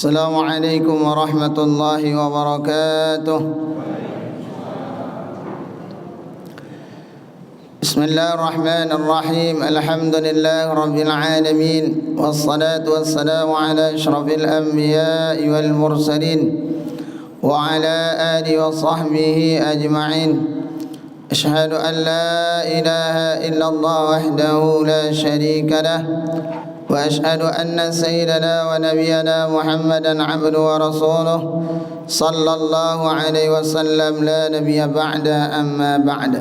Assalamualaikum warahmatullahi wabarakatuh. Bismillahirrahmanirrahim. Alhamdulillahi rabbil alamin. Wassalatu wassalamu ala asyrafil anbiya'i wal mursalin wa ala alihi wa sahbihi ajma'in. Ashhadu an la ilaha illallah wahdahu la syarika lah وأشهد أن سيدنا ونبينا محمدا عبده ورسوله صلى الله عليه وسلم لا نبي بعد أما بعد.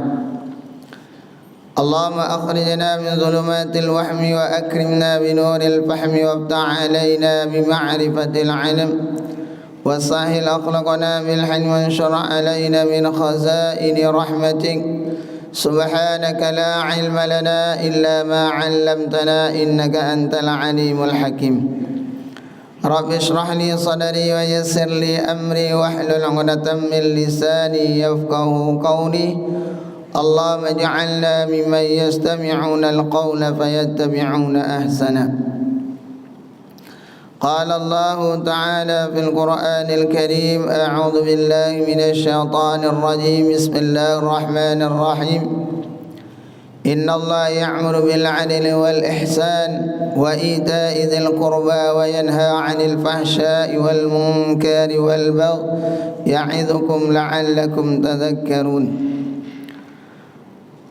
اللهم أخرجنا من ظلمات الوهم وأكرمنا بنور الفهم وافتح علينا بمعرفة العلم وسهل أخلاقنا بالحلم وانشر علينا من خزائن رحمتك. سبحانك لا علم لنا إلا ما علمتنا إنك أنت العليم الحكيم. رب اشرح لي صدري ويسر لي أمري واحلل عقدة من لساني يفقه قولي. اللهم اجعلنا ممن يستمعون القول فيتبعون أحسنه. قال الله تعالى في القرآن الكريم: أعوذ بالله من الشيطان الرجيم. بسم الله الرحمن الرحيم. إن الله يأمر بالعدل والإحسان وإيتاء ذي القربى وينهى عن الفحشاء والمنكر والبغي يعظكم لعلكم تذكرون.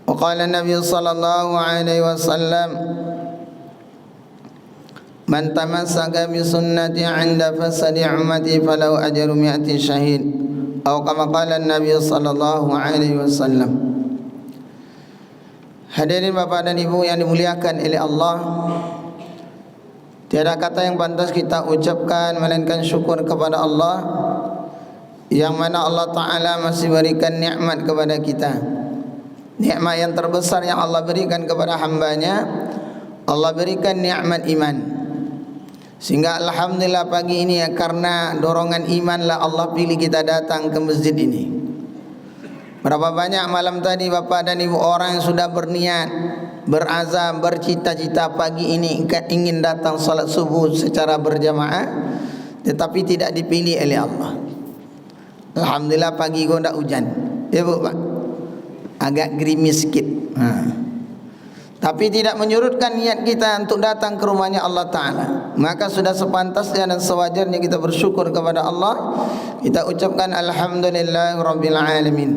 وقال النبي صلى الله عليه وسلم: Man tamassaka bi sunnati 'inda fasadi ummati falau ajru mi'ati syahid. Atau kama qala Nabi sallallahu alaihi wasallam. Hadirin Bapak dan Ibu yang dimuliakan oleh Allah, tiada kata yang pantas kita ucapkan melainkan syukur kepada Allah, yang mana Allah Ta'ala masih berikan nikmat kepada kita. Nikmat yang terbesar yang Allah berikan kepada hambanya, Allah berikan nikmat iman. Sehingga alhamdulillah pagi ini ya, karena dorongan imanlah Allah pilih kita datang ke masjid ini. Berapa banyak malam tadi Bapak dan Ibu orang yang sudah berniat, berazam, bercita-cita pagi ini ingin datang salat subuh secara berjamaah, tetapi tidak dipilih oleh Allah. Alhamdulillah pagi kau tak hujan, ya Bu Pak, agak gerimis sikit. Tapi tidak menyurutkan niat kita untuk datang ke rumahnya Allah Ta'ala. Maka sudah sepantasnya dan sewajarnya kita bersyukur kepada Allah. Kita ucapkan Alhamdulillah Rabbil Alamin.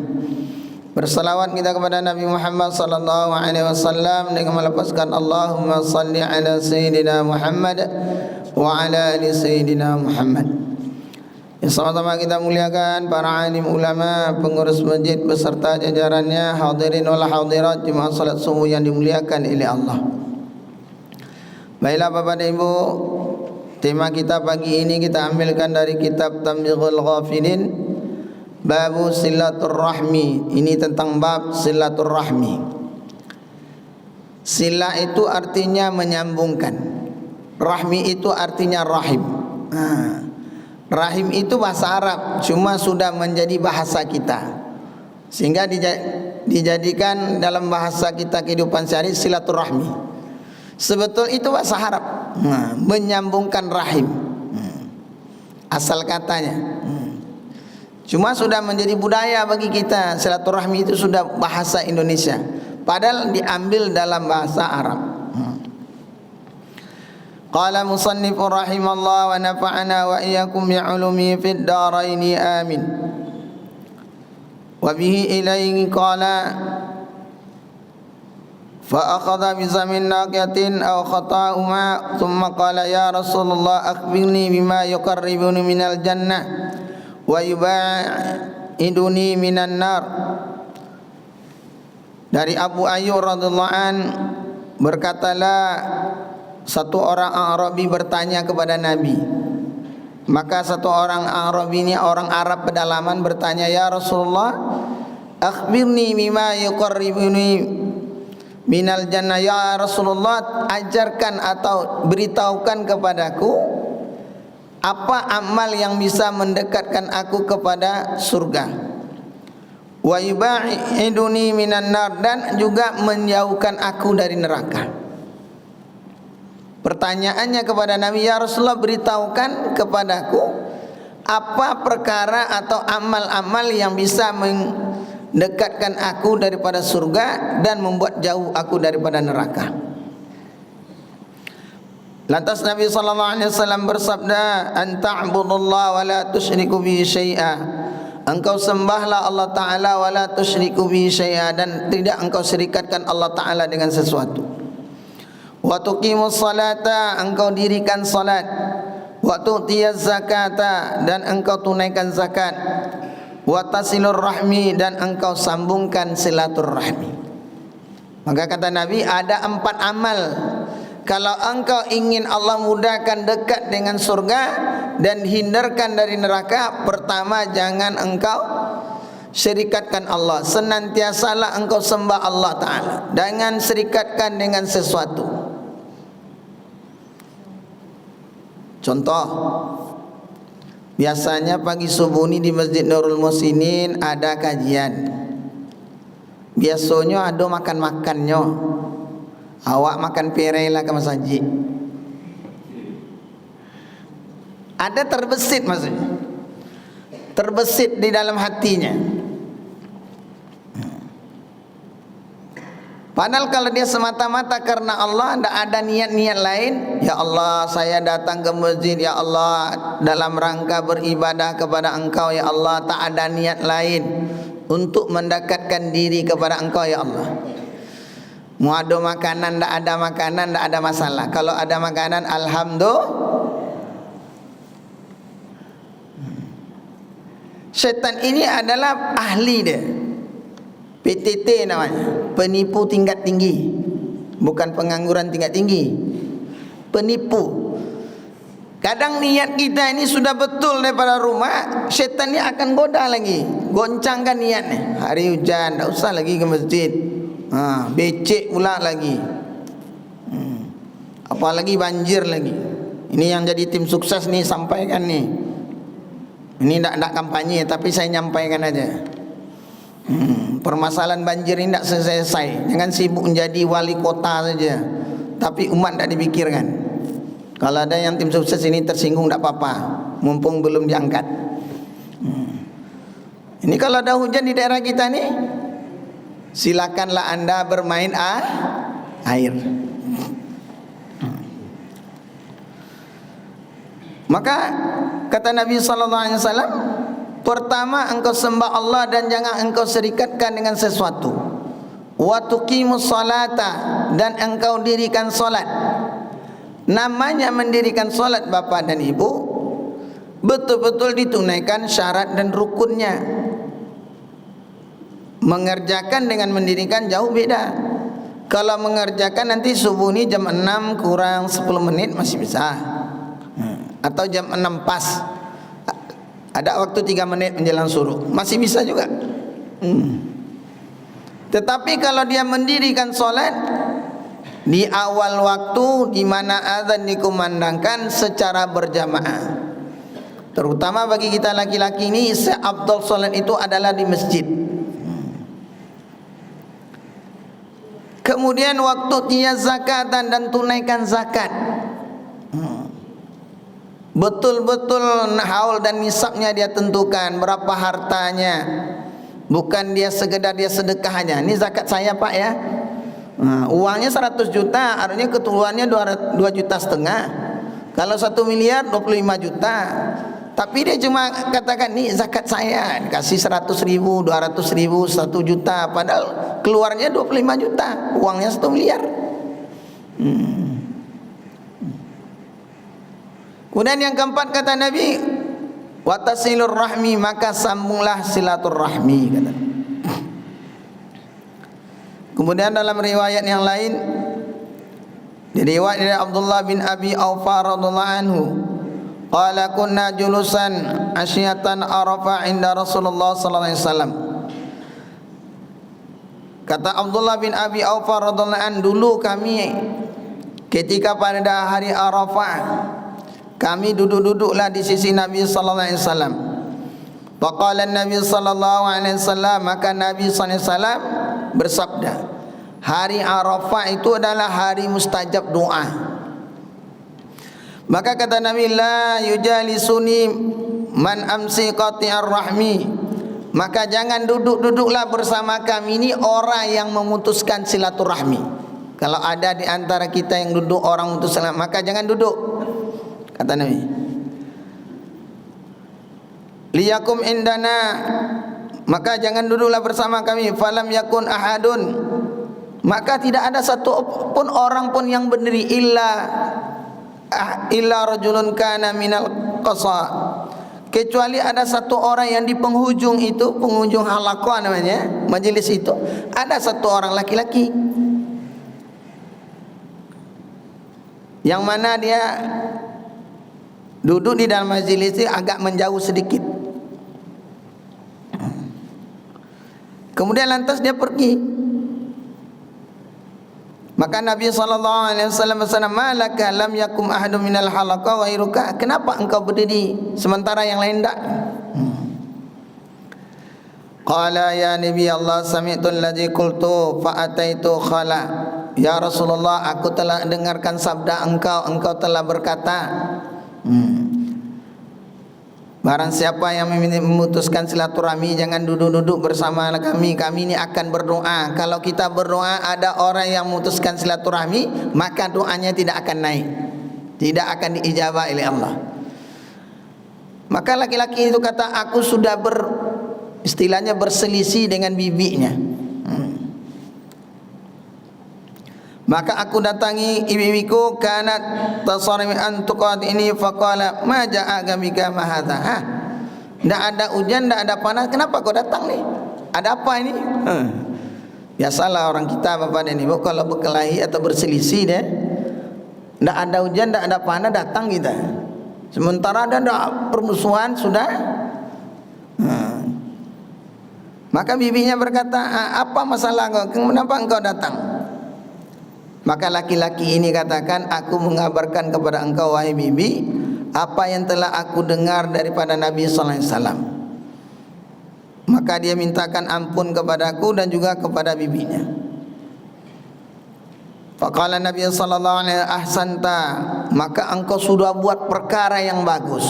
Bersalawat kita kepada Nabi Muhammad sallallahu alaihi wasallam dengan melepaskan Allahumma salli ala Sayyidina Muhammad wa ala ali Sayyidina Muhammad. Sama-sama kita muliakan para alim ulama, pengurus masjid beserta jajarannya, hadirin wal hadirat jemaah salat subuh yang dimuliakan oleh Allah. Baiklah Bapak dan Ibu, tema kita pagi ini kita ambilkan dari kitab Tamyighul Ghafilin, Babu Silaturrahmi. Ini tentang bab silaturrahmi. Sila itu artinya menyambungkan, rahmi itu artinya rahim. Rahim itu bahasa Arab, cuma sudah menjadi bahasa kita, sehingga dijadikan dalam bahasa kita kehidupan sehari silaturahmi. Sebetul itu bahasa Arab, menyambungkan rahim, asal katanya. Cuma sudah menjadi budaya bagi kita. Silaturahmi itu sudah bahasa Indonesia, padahal diambil dalam bahasa Arab. Qala musannif rahimallah wa nafa'ana wa iyyakum bi 'ulumi fid daraini amin. Wa bihi ilayhi qala fa akhadha bi zamin naqiyatin aw khata'uma thumma qala ya Rasulullah akhbirni bima yuqarribuni minal jannah wa yuba'iduni minan nar. Dari Abu Ayyub radhiyallahu an, berkatalah satu orang Arabi bertanya kepada Nabi. Maka satu orang Arabi ini, orang Arab pedalaman, bertanya, ya Rasulullah, akhbirni bima yuqarribuni minal jannah. Ya Rasulullah, ajarkan atau beritahukan kepadaku apa amal yang bisa mendekatkan aku kepada surga. Wa yubaiduni minan nar, dan juga menjauhkan aku dari neraka. Pertanyaannya kepada Nabi, ya Rasulullah, beritahukan kepadaku apa perkara atau amal-amal yang bisa mendekatkan aku daripada surga dan membuat jauh aku daripada neraka. Lantas Nabi sallallahu alaihi wasallam bersabda, "An ta'budullaha wa la tusyriku bihi syai'a." Engkau sembahlah Allah Ta'ala wa la tusyriku bihi syai'a, dan tidak engkau serikatkan Allah Ta'ala dengan sesuatu. Wa tuqimus salata, engkau dirikan salat. Wa tu'tiyaz zakata, dan engkau tunaikan zakat. Wa tasilur rahmi, dan engkau sambungkan silaturrahmi. Maka kata Nabi, ada 4 amal. Kalau engkau ingin Allah mudahkan dekat dengan surga dan hindarkan dari neraka, pertama, jangan engkau syirikatkan Allah. Senantiasalah engkau sembah Allah Ta'ala, jangan serikatkan dengan sesuatu. Contoh, biasanya pagi subuh ni di Masjid Nurul Muhsinin ada kajian. Biasanya ada makan-makannya. Awak makan pirai lah ke masjid. Ada terbesit, maksudnya terbesit di dalam hatinya. Padahal kalau dia semata-mata karena Allah, tidak ada niat-niat lain. Ya Allah, saya datang ke masjid, ya Allah, dalam rangka beribadah kepada Engkau, ya Allah. Tak ada niat lain untuk mendekatkan diri kepada Engkau, ya Allah. Mau ada makanan, tak ada makanan, tak ada masalah. Kalau ada makanan, alhamdulillah. Syaitan ini adalah ahli dia. PTT namanya, penipu tingkat tinggi. Bukan pengangguran tingkat tinggi, penipu. Kadang niat kita ini sudah betul daripada rumah, syaitan ini akan goda lagi, goncangkan niatnya. Hari hujan, tak usah lagi ke masjid. Becek pula lagi. Apalagi banjir lagi. Ini yang jadi tim sukses nih, sampaikan nih. Ini tak kampanye, tapi saya nyampaikan aja. Permasalahan banjir ini tak selesai. Jangan sibuk menjadi wali kota saja, tapi umat tak dipikirkan. Kalau ada yang tim sukses ini tersinggung, tak apa-apa, mumpung belum diangkat. Ini kalau ada hujan di daerah kita nih, silakanlah anda bermain air. Maka kata Nabi sallallahu alaihi wasallam, pertama, engkau sembah Allah dan jangan engkau serikatkan dengan sesuatu. Wa tuqimus salata, dan engkau dirikan solat. Namanya mendirikan solat, Bapak dan Ibu, betul-betul ditunaikan syarat dan rukunnya. Mengerjakan dengan mendirikan jauh beda. Kalau mengerjakan nanti subuh ni jam 6 kurang 10 menit masih bisa, atau jam 6 pas, ada waktu 3 menit menjelang suruh, masih bisa juga. Tetapi kalau dia mendirikan solat di awal waktu, di mana azan dikumandangkan secara berjamaah, terutama bagi kita laki-laki ini, seafdal solat itu adalah di masjid. Kemudian waktu dia zakatan, dan tunaikan zakat. Betul-betul haul dan nisabnya dia tentukan, berapa hartanya. Bukan dia sekedar dia sedekahnya. Ini zakat saya Pak ya. Uangnya 100 juta, artinya keturuannya 2,5 juta. Kalau 1 miliar 25 juta. Tapi dia cuma katakan, ini zakat saya, kasih 100 ribu, 200 ribu, 1 juta. Padahal keluarnya 25 juta, uangnya 1 miliar. Kemudian yang keempat kata Nabi, watasilur rahmi, maka sambunglah silaturrahmi, kata. Kemudian dalam riwayat yang lain, diriwayat dari Abdullah bin Abi Aufa radhiyallahu anhu, qala kunna julusan asyatan Arafah inda Rasulullah sallallahu alaihi wasallam. Kata Abdullah bin Abi Aufa radhiyallahu anhu, dulu kami ketika pada hari Arafah, kami duduk-duduklah di sisi Nabi sallallahu alaihi wasallam. Faqala Nabi sallallahu alaihi wasallam, maka Nabi sallallahu alaihi wasallam bersabda, hari Arafah itu adalah hari mustajab doa. Maka kata Nabi, la yujalisuni man amsi qati'ar rahmi. Maka jangan duduklah bersama kami ini orang yang memutuskan silaturahmi. Kalau ada di antara kita yang duduk orang memutus silaturahmi, maka jangan duduk, kata Nabi. Liyakum indana, maka jangan duduklah bersama kami. Falam yakun ahadun, maka tidak ada satu pun orang pun yang berdiri illa rajulun kana minal qasa, kecuali ada satu orang yang di penghujung itu, penghujung halaqah namanya, majelis itu, ada satu orang laki-laki yang mana dia duduk di dalam majelis itu agak menjauh sedikit. Kemudian lantas dia pergi. Maka Nabi SAW bersabda, malaka lam yakum ahadun minal halaqah ghairuka, kenapa engkau berdiri sementara yang lain tak? Qala ya Nabi Allah, sami'tu alladhi qultu fa ataitu khala. Ya Rasulullah, aku telah dengarkan sabda engkau telah berkata, barang siapa yang memutuskan silaturahmi jangan duduk-duduk bersama kami ini akan berdoa. Kalau kita berdoa ada orang yang memutuskan silaturahmi, maka doanya tidak akan naik, tidak akan diijabah oleh Allah. Maka laki-laki itu kata, aku sudah istilahnya berselisih dengan bibinya. Maka aku datangi ibu-ibuku, kanat tasarimi antuqat ini, faqala ma ja'aka bika ma hadha. Tidak ada hujan, tidak ada panas, kenapa kau datang nih? Ada apa ini? Biasalah orang kita Bapak dan Ibu kalau berkelahi atau berselisih deh, tidak ada hujan, tidak ada panas, datang kita. Sementara ada permusuhan sudah. Maka bibinya berkata, apa masalah kau? Kenapa engkau datang? Maka laki-laki ini katakan, aku mengabarkan kepada engkau wahai bibi apa yang telah aku dengar daripada Nabi sallallahu alaihi wasallam. Maka dia mintakan ampun kepadaku dan juga kepada bibinya. Faqala Nabi sallallahu alaihi wasallam, ahsanta, maka engkau sudah buat perkara yang bagus.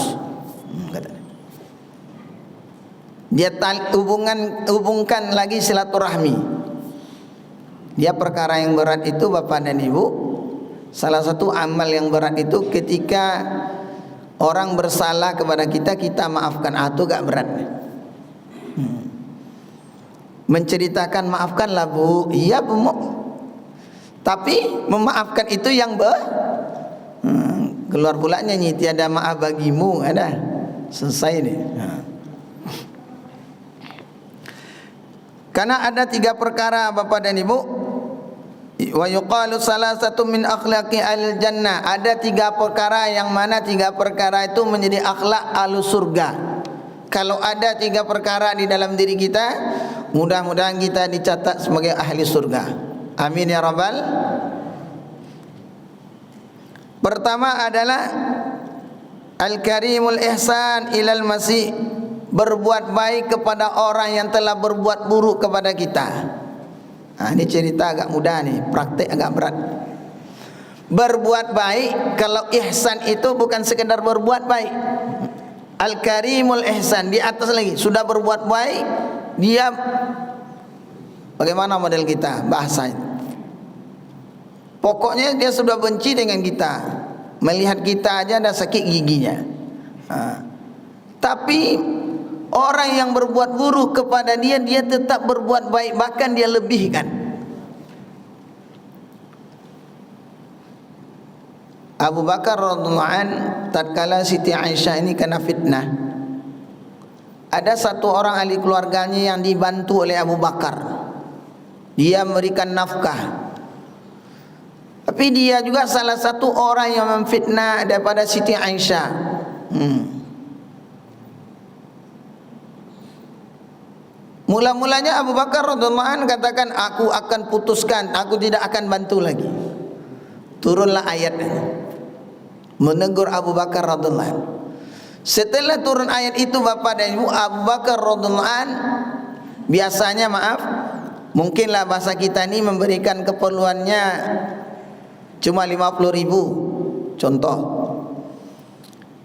Dia hubungkan lagi silaturahmi. Dia perkara yang berat itu Bapak dan Ibu, salah satu amal yang berat itu ketika orang bersalah kepada kita, kita maafkan. Itu gak berat. Menceritakan maafkanlah Bu, iya Bu, tapi memaafkan itu yang keluar pula nyanyi tiada maaf bagimu, ada selesai nih. Karena ada 3 perkara Bapak dan Ibu. Wa yuqalu salasatu min akhlaqi al-jannah. Ada 3 perkara yang mana 3 perkara itu menjadi akhlak ahlu surga. Kalau ada 3 perkara di dalam diri kita, mudah-mudahan kita dicatat sebagai ahli surga. Amin ya rabbal. Pertama adalah al-karimul ihsan ilal masih, berbuat baik kepada orang yang telah berbuat buruk kepada kita. Ini cerita agak mudah nih, praktek agak berat. Berbuat baik, kalau ihsan itu bukan sekedar berbuat baik. Al-karimul ihsan, di atas lagi, sudah berbuat baik, dia bagaimana model kita bahasanya? Pokoknya dia sudah benci dengan kita, melihat kita aja ada sakit giginya. Tapi orang yang berbuat buruk kepada dia, dia tetap berbuat baik, bahkan dia lebihkan. Abu Bakar radhiyallahu an, tatkala Siti Aisyah ini kena fitnah, ada satu orang ahli keluarganya yang dibantu oleh Abu Bakar. Dia memberikan nafkah, tapi dia juga salah satu orang yang memfitnah daripada Siti Aisyah. Mula-mulanya Abu Bakar radhiyallahu anhu katakan, aku akan putuskan, aku tidak akan bantu lagi. Turunlah ayat menegur Abu Bakar radhiyallahu anhu. Setelah turun ayat itu Bapak dan Ibu, Abu Bakar radhiyallahu anhu biasanya mungkinlah bahasa kita ini memberikan keperluannya cuma 50.000 contoh.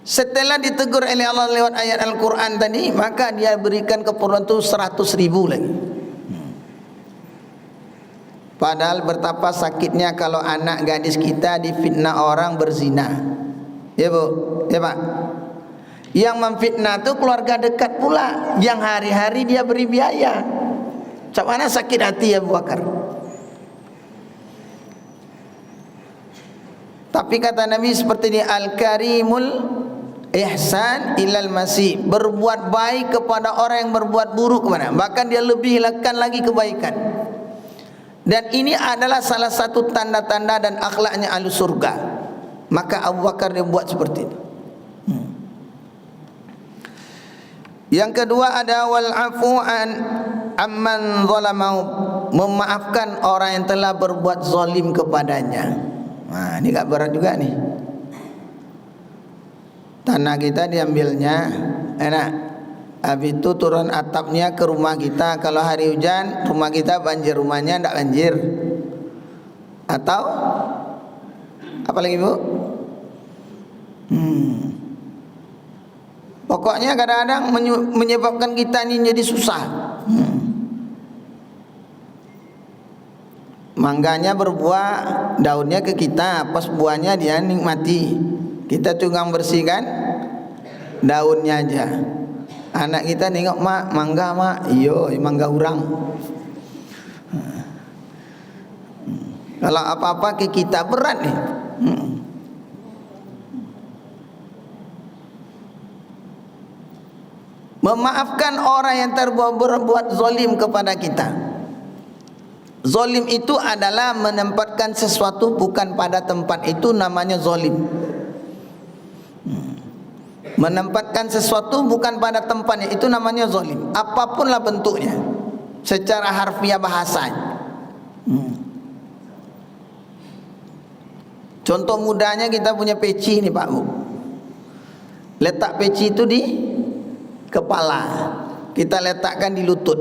Setelah ditegur oleh Allah lewat ayat Al-Quran tadi, maka dia berikan keperluan itu 100.000 lagi. Padahal betapa sakitnya kalau anak gadis kita difitnah orang berzina. Ya Bu, ya Pak. Yang memfitnah itu keluarga dekat pula, yang hari-hari dia beri biaya. Macam mana sakit hati Abu Bakar. Tapi kata Nabi seperti ini, al-karimul ihsan ilal masih, berbuat baik kepada orang yang berbuat buruk kepada, bahkan dia lebih lakukan lagi kebaikan. Dan ini adalah salah satu tanda-tanda dan akhlaknya ahli surga. Maka Abu Bakar dia buat seperti itu. Yang kedua ada wal afu an amman zalamau, memaafkan orang yang telah berbuat zalim kepadanya. Nah, ini agak berat juga nih. Tanah kita diambilnya, enak. Habis itu turun atapnya ke rumah kita. Kalau hari hujan, rumah kita banjir, rumahnya tidak banjir. Atau apa lagi Bu? Pokoknya kadang-kadang menyebabkan kita ini jadi susah. Mangganya berbuah, daunnya ke kita, pas buahnya dia nikmati. Kita cuma bersihkan daunnya aja. Anak kita nengok, mak, mangga mak, iyo, mangga urang. Kalau apa-apa ke kita berat nih. Memaafkan orang yang berbuat zalim kepada kita. Zalim itu adalah menempatkan sesuatu bukan pada tempat itu, namanya zalim. Menempatkan sesuatu bukan pada tempatnya, itu namanya zalim. Apapunlah bentuknya, secara harfiah bahasa. Contoh mudahnya kita punya peci nih Pak Bu. Letak peci itu di kepala, kita letakkan di lutut.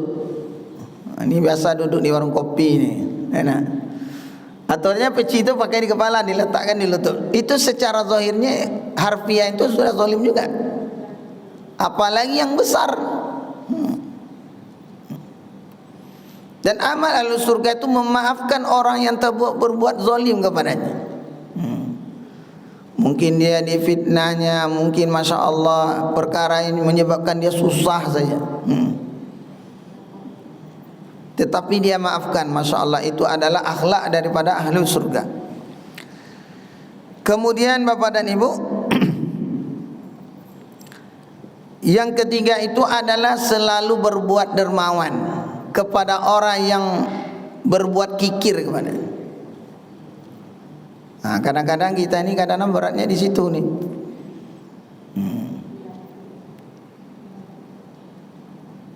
Ini biasa duduk di warung kopi nih, enak. Aturnya peci itu pakai di kepala, diletakkan di lutut. Itu secara zahirnya harfiah itu sudah zalim juga. Apalagi yang besar. Dan amal ahli surga itu memaafkan orang yang berbuat zalim kepadanya. Mungkin dia difitnahnya, mungkin Masya Allah perkara ini menyebabkan dia susah saja. Tetapi dia maafkan, Masya Allah, itu adalah akhlak daripada ahli surga. Kemudian Bapak dan Ibu, yang ketiga itu adalah selalu berbuat dermawan kepada orang yang berbuat kikir kepada. Nah, kadang-kadang kita ini kadang-kadang beratnya di situ nih.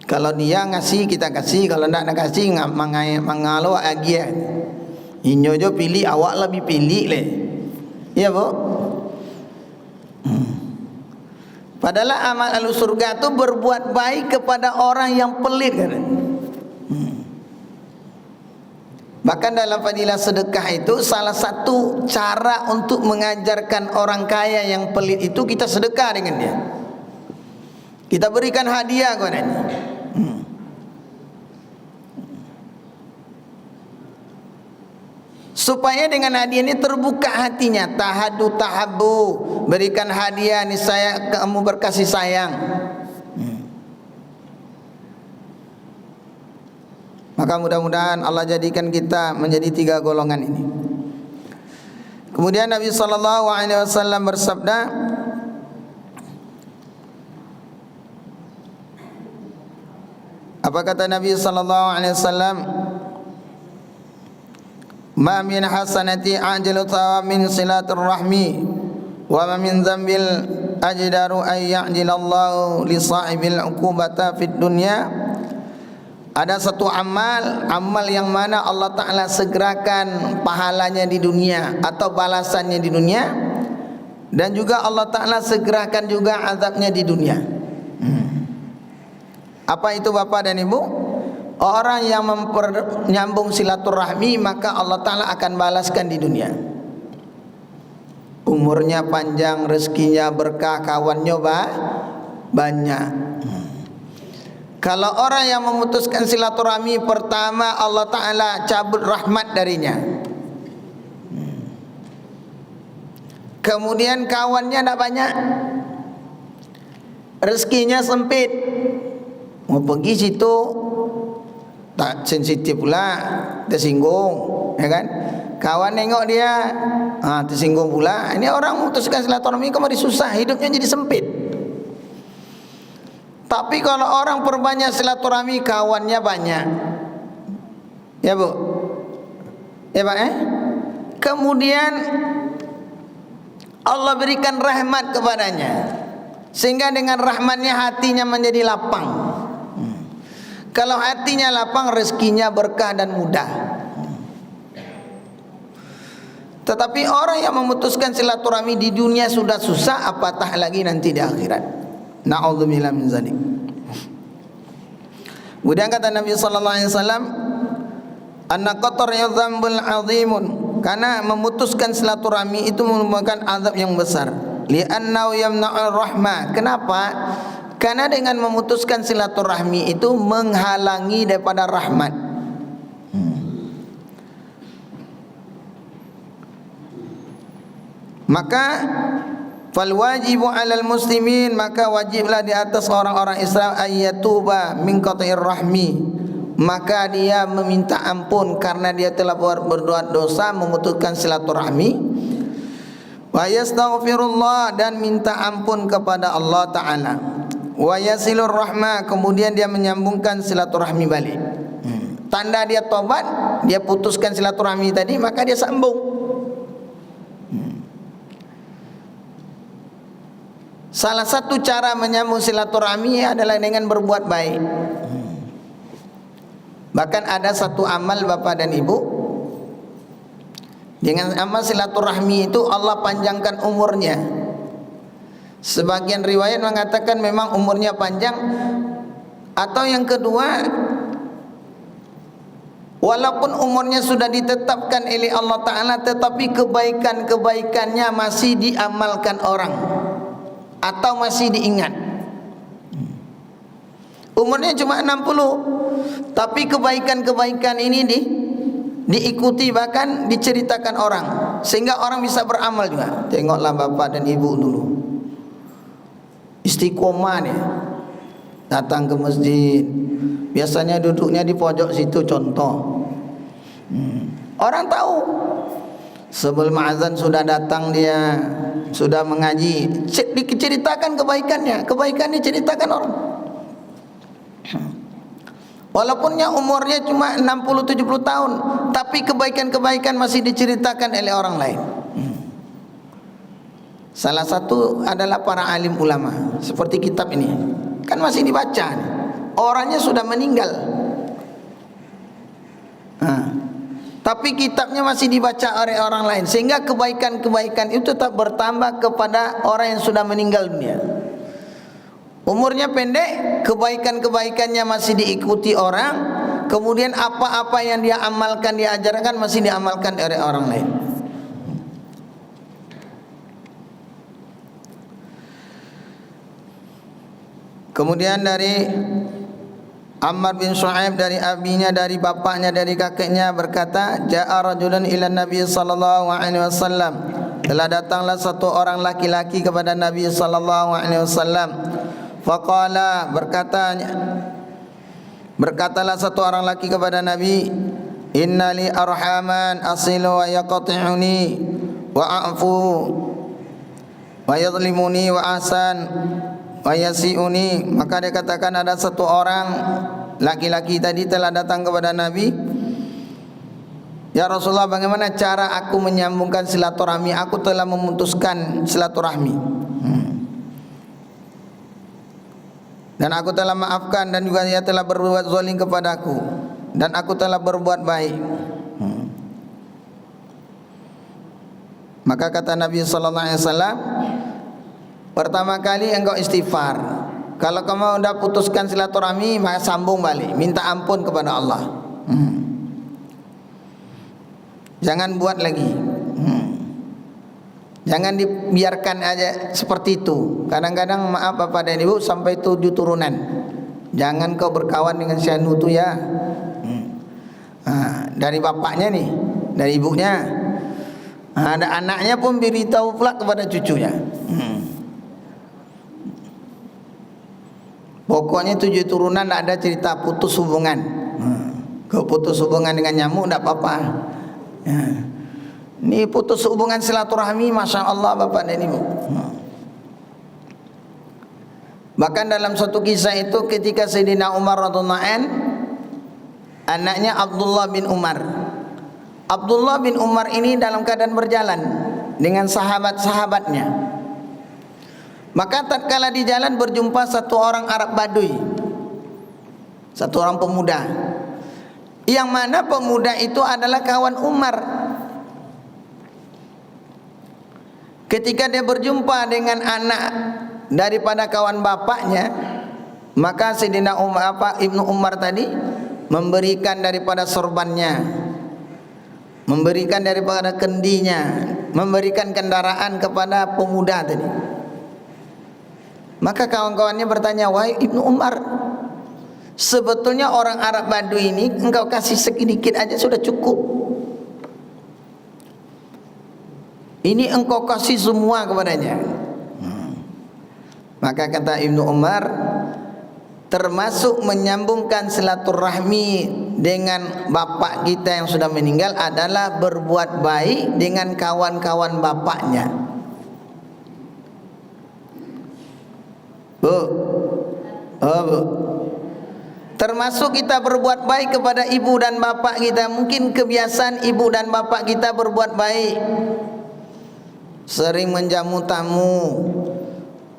Kalau dia ngasih kita kasih, kalau tidak nak kasih mengalo agia. Inyo jo pilih, awak lebih pilih le. Ya Bu. Padahal amal ahli surga itu berbuat baik kepada orang yang pelit kan. Bahkan dalam fadilah sedekah itu salah satu cara untuk mengajarkan orang kaya yang pelit itu kita sedekah dengan dia. Kita berikan hadiah kepadanya. Supaya dengan hadiah ini terbuka hatinya. Tahadu tahabu, berikan hadiah ini saya kamu berkasih sayang. Maka mudah-mudahan Allah jadikan kita menjadi tiga golongan ini. Kemudian Nabi SAW bersabda, apa kata Nabi SAW? Ma min hasanati ajalu thawab min silatur rahmi wa ma min dzambil ajdaru ay ya'jilallahu li sahibil uqubata fid dunya. Ada satu amal yang mana Allah Ta'ala segerakan pahalanya di dunia atau balasannya di dunia, dan juga Allah Ta'ala segerakan juga azabnya di dunia. Apa itu Bapak dan Ibu? Orang yang menyambung silaturahmi maka Allah Ta'ala akan balaskan di dunia. umurnya panjang, rezekinya berkah, kawannya banyak. Kalau orang yang memutuskan silaturahmi, pertama Allah Ta'ala cabut rahmat darinya. Kemudian kawannya tak banyak, rezekinya sempit, mau pergi situ tak sensitif pula, tersinggung, ya kan? Kawan nengok dia, tersinggung pula. Ini orang memutuskan silaturahmi kemari susah, hidupnya jadi sempit. Tapi kalau orang perbanyak silaturahmi, kawannya banyak, ya Bu, ya Pak, kemudian Allah berikan rahmat kepadanya, sehingga dengan rahmatnya hatinya menjadi lapang. Kalau hatinya lapang, rezekinya berkah dan mudah. Tetapi orang yang memutuskan silaturahmi di dunia sudah susah, apatah lagi nanti di akhirat. Na'udzubillah min zalik. Kemudian kata Nabi sallallahu alaihi wasallam, "Anna qatar dzambul 'azimun." Karena memutuskan silaturahmi itu merupakan azab yang besar. Li'annahu yamna'ur rahmah. Kenapa? Karena dengan memutuskan silaturahmi itu menghalangi daripada rahmat. Maka fal wajibu 'alal muslimin, maka wajiblah di atas orang-orang Islam ayyatuba min qati'ir rahmi, maka dia meminta ampun karena dia telah berbuat dosa memutuskan silaturahmi. Wa yastaghfirullah, dan minta ampun kepada Allah Ta'ala. Wa yasilur rahmah, kemudian dia menyambungkan silaturahmi balik. Tanda dia tobat, dia putuskan silaturahmi tadi, maka dia sambung. Salah satu cara menyambung silaturahmi adalah dengan berbuat baik. Bahkan ada satu amal Bapak dan Ibu, dengan amal silaturahmi itu Allah panjangkan umurnya. Sebagian riwayat mengatakan memang umurnya panjang. Atau yang kedua, walaupun umurnya sudah ditetapkan oleh Allah Ta'ala, tetapi kebaikan-kebaikannya masih diamalkan orang atau masih diingat. Umurnya cuma 60, tapi kebaikan-kebaikan ini diikuti, bahkan diceritakan orang, sehingga orang bisa beramal juga. Tengoklah Bapak dan Ibu dulu, istiqomah nih, datang ke masjid, biasanya duduknya di pojok situ contoh. Orang tahu sebelum azan sudah datang, dia sudah mengaji, diceritakan kebaikannya, kebaikannya ceritakan orang. Walaupunnya umurnya cuma 60-70 tahun, tapi kebaikan-kebaikan masih diceritakan oleh orang lain. Salah satu adalah para alim ulama. Seperti kitab ini kan masih dibaca, orangnya sudah meninggal, tapi kitabnya masih dibaca oleh orang lain, sehingga kebaikan-kebaikan itu tetap bertambah kepada orang yang sudah meninggal dunia. Umurnya pendek, kebaikan-kebaikannya masih diikuti orang, kemudian apa-apa yang dia amalkan, dia ajarkan masih diamalkan oleh orang lain. Kemudian dari Ammar bin Shu'aib, dari abinya, dari bapaknya, dari kakeknya berkata, ja'a rajulun ila Nabi sallallahu alaihi wasallam, telah datanglah satu orang laki-laki kepada Nabi sallallahu alaihi wasallam. Faqala, berkatalah satu orang laki kepada Nabi, innali arhaman asilu wa yaqti'uni wa a'fu wa yadhlimuni wa ahsan wa yasi'uni. Maka dia katakan ada satu orang laki-laki tadi telah datang kepada Nabi, ya Rasulullah, bagaimana cara aku menyambungkan silaturahmi? Aku telah memutuskan silaturahmi, dan aku telah maafkan, dan juga dia telah berbuat zalim kepadaku, dan aku telah berbuat baik. Maka kata Nabi sallallahu alaihi wasallam, pertama kali engkau istighfar. Kalau kamu sudah putuskan silaturahmi, maka sambung balik, minta ampun kepada Allah. Jangan buat lagi. Jangan dibiarkan aja seperti itu. Kadang-kadang maaf Bapak dan Ibu sampai 7 turunan. Jangan kau berkawan dengan si anu tu ya. Dari bapaknya nih, dari ibunya. Ada anaknya pun beritahu pula kepada cucunya. Pokoknya 7 turunan tak ada cerita putus hubungan. Kau putus hubungan dengan nyamuk tak apa-apa. Ini putus hubungan silaturahmi, Masya Allah Bapak dan Ibu. Bahkan dalam satu kisah itu ketika Sayyidina Umar radhiyallahu an, anaknya Abdullah bin Umar. Abdullah bin Umar ini dalam keadaan berjalan dengan sahabat-sahabatnya. Maka tatkala di jalan berjumpa satu orang Arab Baduy, satu orang pemuda, yang mana pemuda itu adalah kawan Umar. Ketika dia berjumpa dengan anak daripada kawan bapaknya, maka Sayyidina Ibnu Umar tadi memberikan daripada sorbannya, memberikan daripada kendinya, memberikan kendaraan kepada pemuda tadi. Maka kawan-kawannya bertanya, wahai Ibnu Umar, sebetulnya orang Arab Baduy ini engkau kasih sedikit aja sudah cukup. Ini engkau kasih semua kepadanya. Maka kata Ibnu Umar, termasuk menyambungkan silaturahmi dengan bapak kita yang sudah meninggal adalah berbuat baik dengan kawan-kawan bapaknya. Bu, termasuk kita berbuat baik kepada ibu dan bapak kita. Mungkin kebiasaan ibu dan bapak kita berbuat baik, sering menjamu tamu,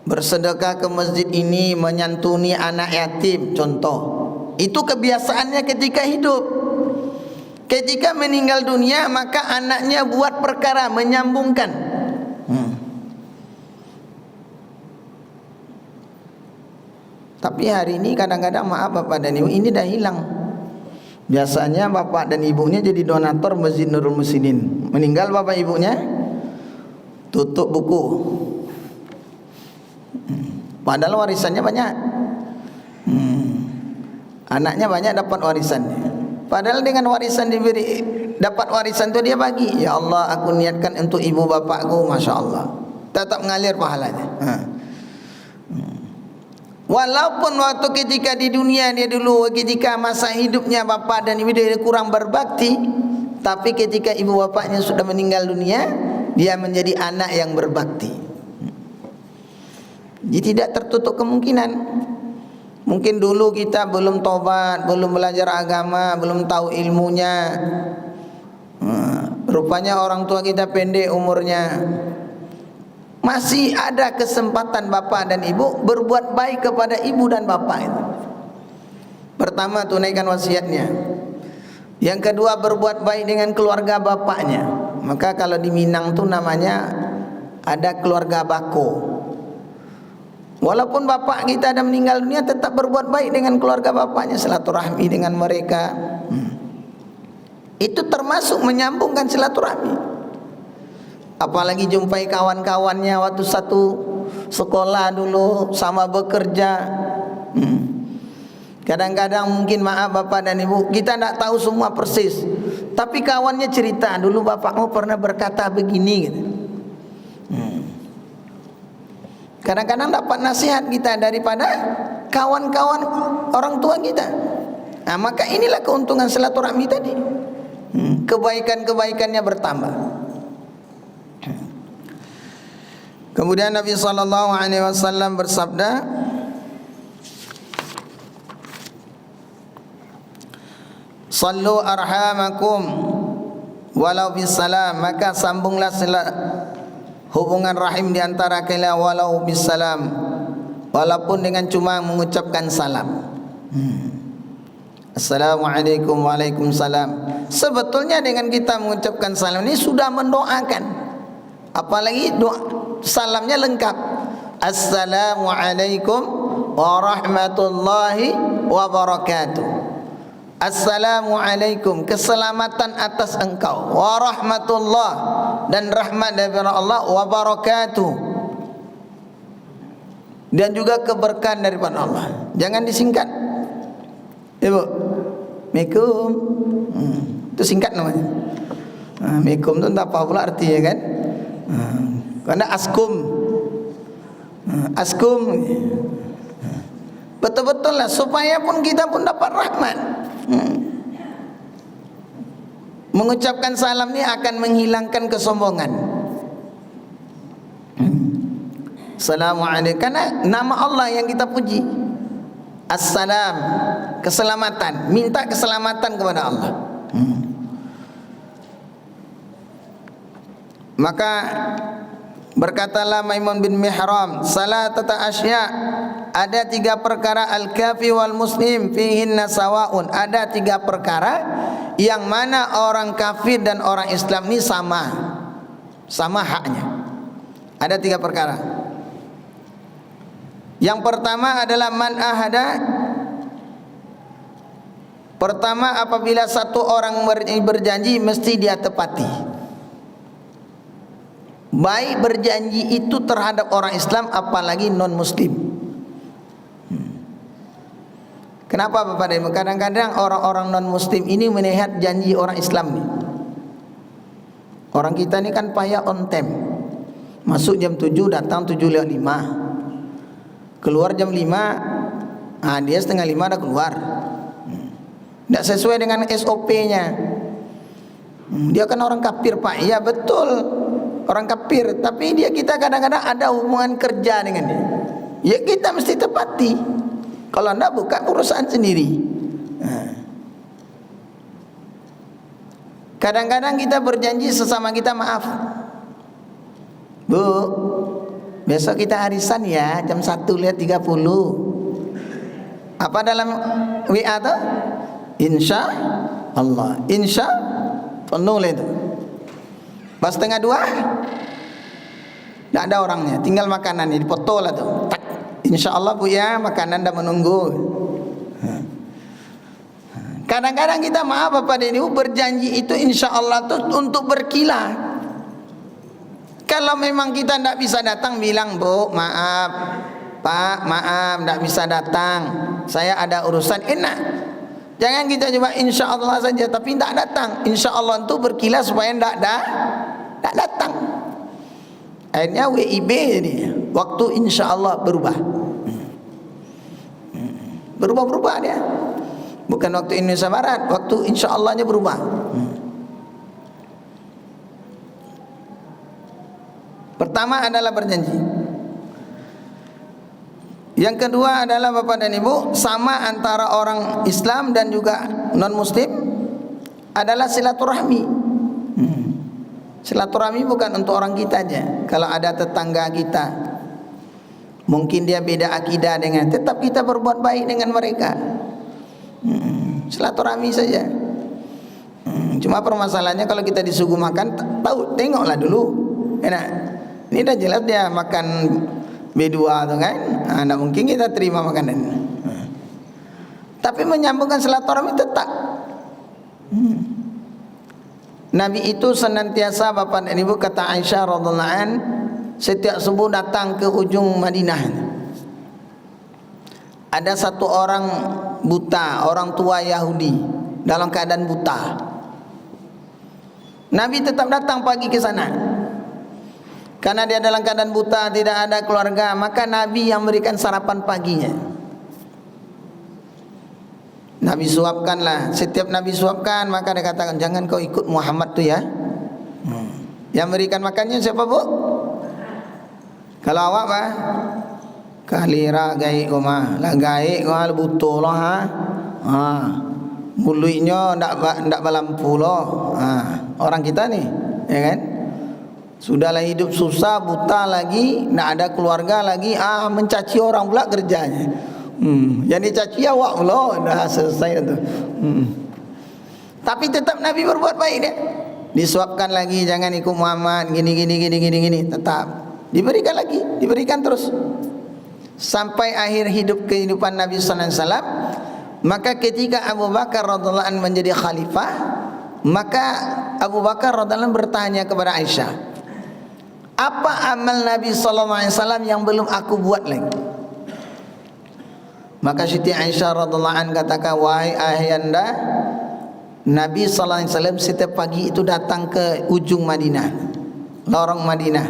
bersedekah ke masjid ini, menyantuni anak yatim, contoh. Itu kebiasaannya ketika hidup. Ketika meninggal dunia, maka anaknya buat perkara menyambungkan. Tapi hari ini kadang-kadang maaf Bapak dan Ibu, ini dah hilang. Biasanya bapak dan ibunya jadi donatur Masjid Nurul Muslimin. Meninggal bapak ibunya, tutup buku. Padahal warisannya banyak. Anaknya banyak dapat warisannya. Padahal dengan warisan diberi, dapat warisan itu dia bagi. Ya Allah, aku niatkan untuk ibu bapakku, Masya Allah. Tetap mengalir pahalanya. Walaupun waktu ketika di dunia dia dulu, ketika masa hidupnya bapak dan ibu dia kurang berbakti, tapi ketika ibu bapaknya sudah meninggal dunia, dia menjadi anak yang berbakti. Jadi tidak tertutup kemungkinan. Mungkin dulu kita belum tobat, belum belajar agama, belum tahu ilmunya. Rupanya orang tua kita pendek umurnya. Masih ada kesempatan bapak dan ibu berbuat baik kepada ibu dan bapak itu. Pertama, tunaikan wasiatnya. Yang kedua, berbuat baik dengan keluarga bapaknya. Maka kalau di Minang tu namanya ada keluarga bako. Walaupun bapak kita dah meninggal dunia, tetap berbuat baik dengan keluarga bapaknya, silaturahmi dengan mereka. Itu termasuk menyambungkan silaturahmi. Apalagi jumpai kawan-kawannya waktu satu sekolah dulu, sama bekerja. Kadang-kadang mungkin maaf bapak dan ibu, kita tidak tahu semua persis, tapi kawannya cerita, dulu bapakmu pernah berkata begini gitu. Kadang-kadang dapat nasihat kita daripada kawan-kawan orang tua kita. Nah, maka inilah keuntungan silaturahmi tadi. Kebaikan-kebaikannya bertambah. Kemudian Nabi SAW bersabda, sallu arhamakum walau bisalam, maka sambunglah hubungan rahim di antara kalian walau bisalam, walaupun dengan cuma mengucapkan salam. Assalamualaikum, waalaikumsalam. Sebetulnya dengan kita mengucapkan salam ini sudah mendoakan. Apalagi doa salamnya lengkap. Assalamualaikum warahmatullahi wabarakatuh. Assalamualaikum, keselamatan atas engkau, warahmatullah, dan rahmat daripada Allah, wa barakatuh, dan juga keberkahan daripada Allah. Jangan disingkat. Ibu, Assalamualaikum. Itu singkat namanya. Assalamualaikum tu tak apa pula artinya kan? Karena askum. Askum. Betul-betul lah supaya pun kita pun dapat rahmat. Mengucapkan salam ni akan menghilangkan kesombongan. Assalamualaikum, karena nama Allah yang kita puji. Assalam, keselamatan, minta keselamatan kepada Allah. Maka berkatalah Maimun bin Mihram, salatata asya, ada 3 perkara al-kafi wal muslim fihinna sawaun. Ada 3 perkara yang mana orang kafir dan orang Islam ni sama haknya. Ada 3 perkara. Yang pertama adalah man ahada. Pertama, apabila satu orang berjanji mesti dia tepati. Baik berjanji itu terhadap orang Islam apalagi non muslim. Kenapa Bapak dan Ibu? Kadang-kadang orang-orang non muslim ini melihat janji orang Islam ni. Orang kita ni kan payah on time. Masuk jam 7, datang 7:05. Keluar jam 5, dia setengah 5 dah keluar. Tidak sesuai dengan SOP-nya. Dia kan orang kafir Pak. Ya betul, orang kafir. Tapi kita kadang-kadang ada hubungan kerja dengan dia. Ya kita mesti tepati. Kalau tidak, buka urusan sendiri. Kadang-kadang kita berjanji sesama kita, maaf Bu, besok kita arisan ya jam 1:30. Apa dalam WA tu? Insya Allah. Insya penuh itu. Pas 1:30 tak ada orangnya, tinggal makanan ni dipoto lah tu. Tak. Insya Allah Bu ya, makanan dah menunggu. Kadang-kadang kita, maaf Bapak dan Ibu, berjanji itu insya Allah tu untuk berkilah. Kalau memang kita tidak bisa datang, bilang Bu maaf Pak, maaf tidak bisa datang, saya ada urusan. Enak. Jangan kita coba insya Allah saja tapi tidak datang. Insya Allah itu berkilah supaya tidak datang. Akhirnya WIB jadi. Waktu insya Allah berubah. Berubah dia. Bukan waktu Indonesia Barat, waktu insya Allahnya berubah. Pertama adalah berjanji. Yang kedua adalah Bapak dan Ibu, sama antara orang Islam dan juga non Muslim adalah silaturahmi. Silaturahmi bukan untuk orang kita aja. Kalau ada tetangga kita, mungkin dia beda akidah dengan, tetap kita berbuat baik dengan mereka. Silaturahmi saja. Cuma permasalahannya kalau kita disuguh makan, tengoklah dulu. Enak. Ini dah jelas dia makan B2 tu kan. Tak mungkin kita terima makanan. Tapi menyambungkan silaturahmi tetap. Nabi itu senantiasa, Bapak dan Ibu, kata Aisyah radhiyallahu an, setiap subuh datang ke ujung Madinah. Ada satu orang buta, orang tua Yahudi dalam keadaan buta. Nabi tetap datang pagi ke sana. Karena dia dalam keadaan buta, tidak ada keluarga, maka Nabi yang memberikan sarapan paginya. Nabi suapkanlah. Setiap Nabi suapkan, maka dia katakan, jangan kau ikut Muhammad tu ya. Yang memberikan makannya siapa Bu? Kalau awak Pak, kalira gaik koma, lah gaik koma butuh lah ha. Mulutnya ndak balampu loh. Orang kita ni, ya kan? Sudahlah hidup susah, buta lagi, tak ada keluarga lagi, mencaci orang pula kerjanya. Yang dicaci awak pula, dah selesai tu. Tapi tetap Nabi berbuat baik dia. Disuapkan lagi, jangan ikut Muhammad, gini, tetap. Diberikan lagi, diberikan terus. Sampai akhir hidup kehidupan Nabi sallallahu alaihi wasallam. Maka ketika Abu Bakar radhiyallahu anhu menjadi khalifah, maka Abu Bakar radhiyallahu anhu bertanya kepada Aisyah, apa amal Nabi sallallahu alaihi wasallam yang belum aku buat lagi? Maka Siti Aisyah radhiyallahu anha katakan, wahai ayahanda, Nabi sallallahu alaihi wasallam setiap pagi itu datang ke ujung Madinah, lorong Madinah.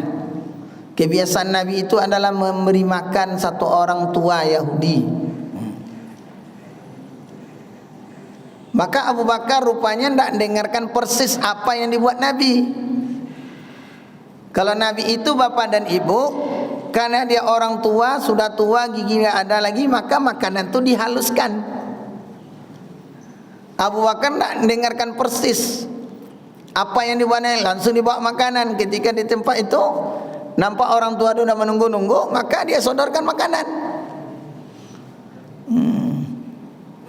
Kebiasaan Nabi itu adalah memberi makan satu orang tua Yahudi. Maka Abu Bakar rupanya tidak dengarkan persis apa yang dibuat Nabi. Kalau Nabi itu bapak dan ibu, karena dia orang tua, sudah tua, giginya ada lagi, maka makanan itu dihaluskan. Abu Bakar tidak dengarkan persis apa yang dibuat Nabi, langsung dibawa makanan. Ketika di tempat itu nampak orang tua itu sudah menunggu-nunggu, maka dia sodorkan makanan.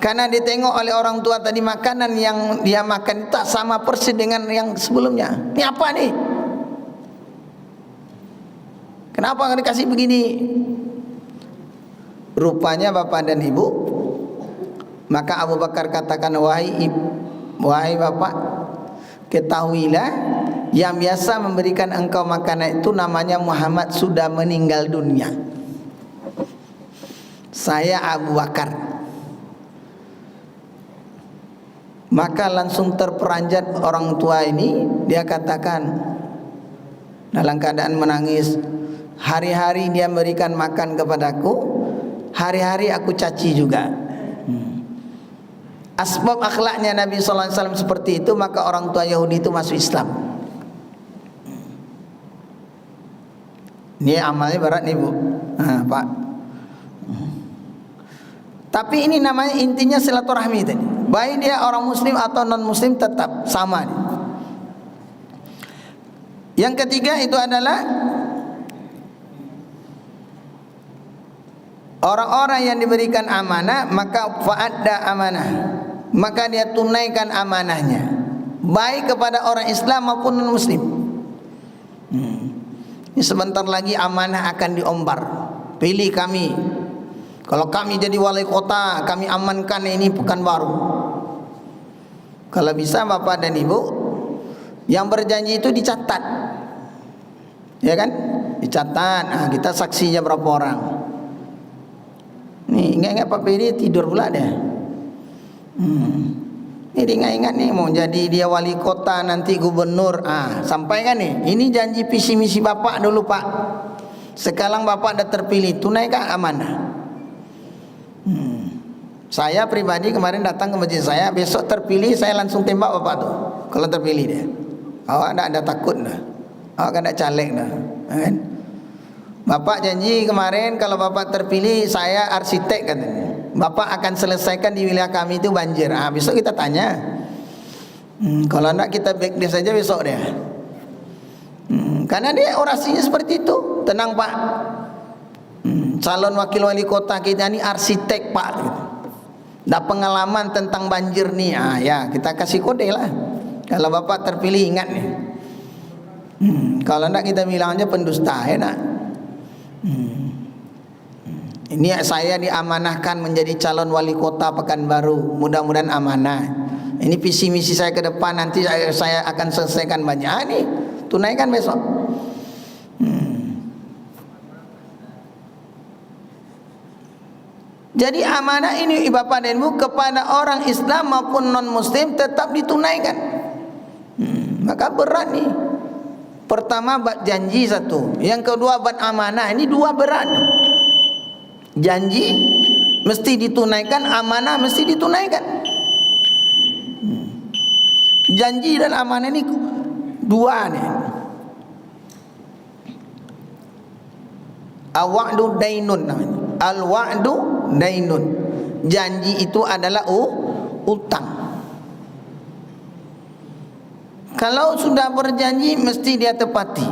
Karena ditengok oleh orang tua tadi makanan yang dia makan tak sama persis dengan yang sebelumnya. Ini apa nih? Kenapa nggak dikasih begini? Rupanya bapak dan ibu. Maka Abu Bakar katakan, wahai bapak, ketahuilah yang biasa memberikan engkau makanan itu namanya Muhammad sudah meninggal dunia. Saya Abu Bakar. Maka langsung terperanjat orang tua ini. Dia katakan dalam keadaan menangis, hari-hari dia memberikan makan kepadaku, hari-hari aku caci juga. Asbab akhlaknya Nabi sallallahu alaihi wasallam seperti itu, maka orang tua Yahudi itu masuk Islam. Ini amalnya berat nih Bu, Pak. Tapi ini namanya intinya silaturahmi tadi. Baik dia orang muslim atau non muslim tetap sama. Yang ketiga itu adalah orang-orang yang diberikan amanah, maka fa'adda amanah, maka dia tunaikan amanahnya, baik kepada orang Islam maupun non muslim. Ini sebentar lagi amanah akan diombar. Pilih kami. Kalau kami jadi wali kota, kami amankan ini Pekanbaru. Kalau bisa bapak dan ibu yang berjanji itu dicatat, ya kan? Dicatat. Nah, kita saksinya berapa orang? Nih ingat-ingat Pak Peri tidur pula dia. Ini ingat-ingat nih mau jadi dia wali kota nanti gubernur. Sampaikan nih. Ini janji visi misi bapak dulu Pak. Sekarang bapak dah terpilih, tunaikan amanah. Saya pribadi kemarin datang ke masjid saya, besok terpilih saya langsung tembak bapak tuh. Kalau terpilih dia, awak tak ada takut dah, awak kan tak caleg dah, kan? Bapak janji kemarin kalau bapak terpilih saya arsitek katanya. Bapak akan selesaikan di wilayah kami itu banjir. Besok kita tanya. Kalau nak kita back dia saja besok dia. Karena dia orasinya seperti itu. Tenang Pak. Calon wakil wali kota kita ini arsitek Pak. Gitu. Dah pengalaman tentang banjir nih, ya kita kasih kode lah. Kalau bapak terpilih ingat nih. Kalau enggak kita bilang aja pendusta, ya nak. Ini saya diamanahkan menjadi calon wali kota Pekanbaru. Mudah-mudahan amanah. Ini visi misi saya ke depan, nanti saya akan selesaikan banyak. Nih tunaikan besok. Jadi amanah ini bapak dan ibu kepada orang Islam maupun non muslim tetap ditunaikan. Maka berat nih. Pertama buat janji satu, yang kedua buat amanah. Ini dua berat. Janji mesti ditunaikan, amanah mesti ditunaikan. Janji dan amanah ini dua nih. Al-wa'du dainun namanya. Al-wa'du dainun. Janji itu adalah utang. Kalau sudah berjanji mesti dia tepati.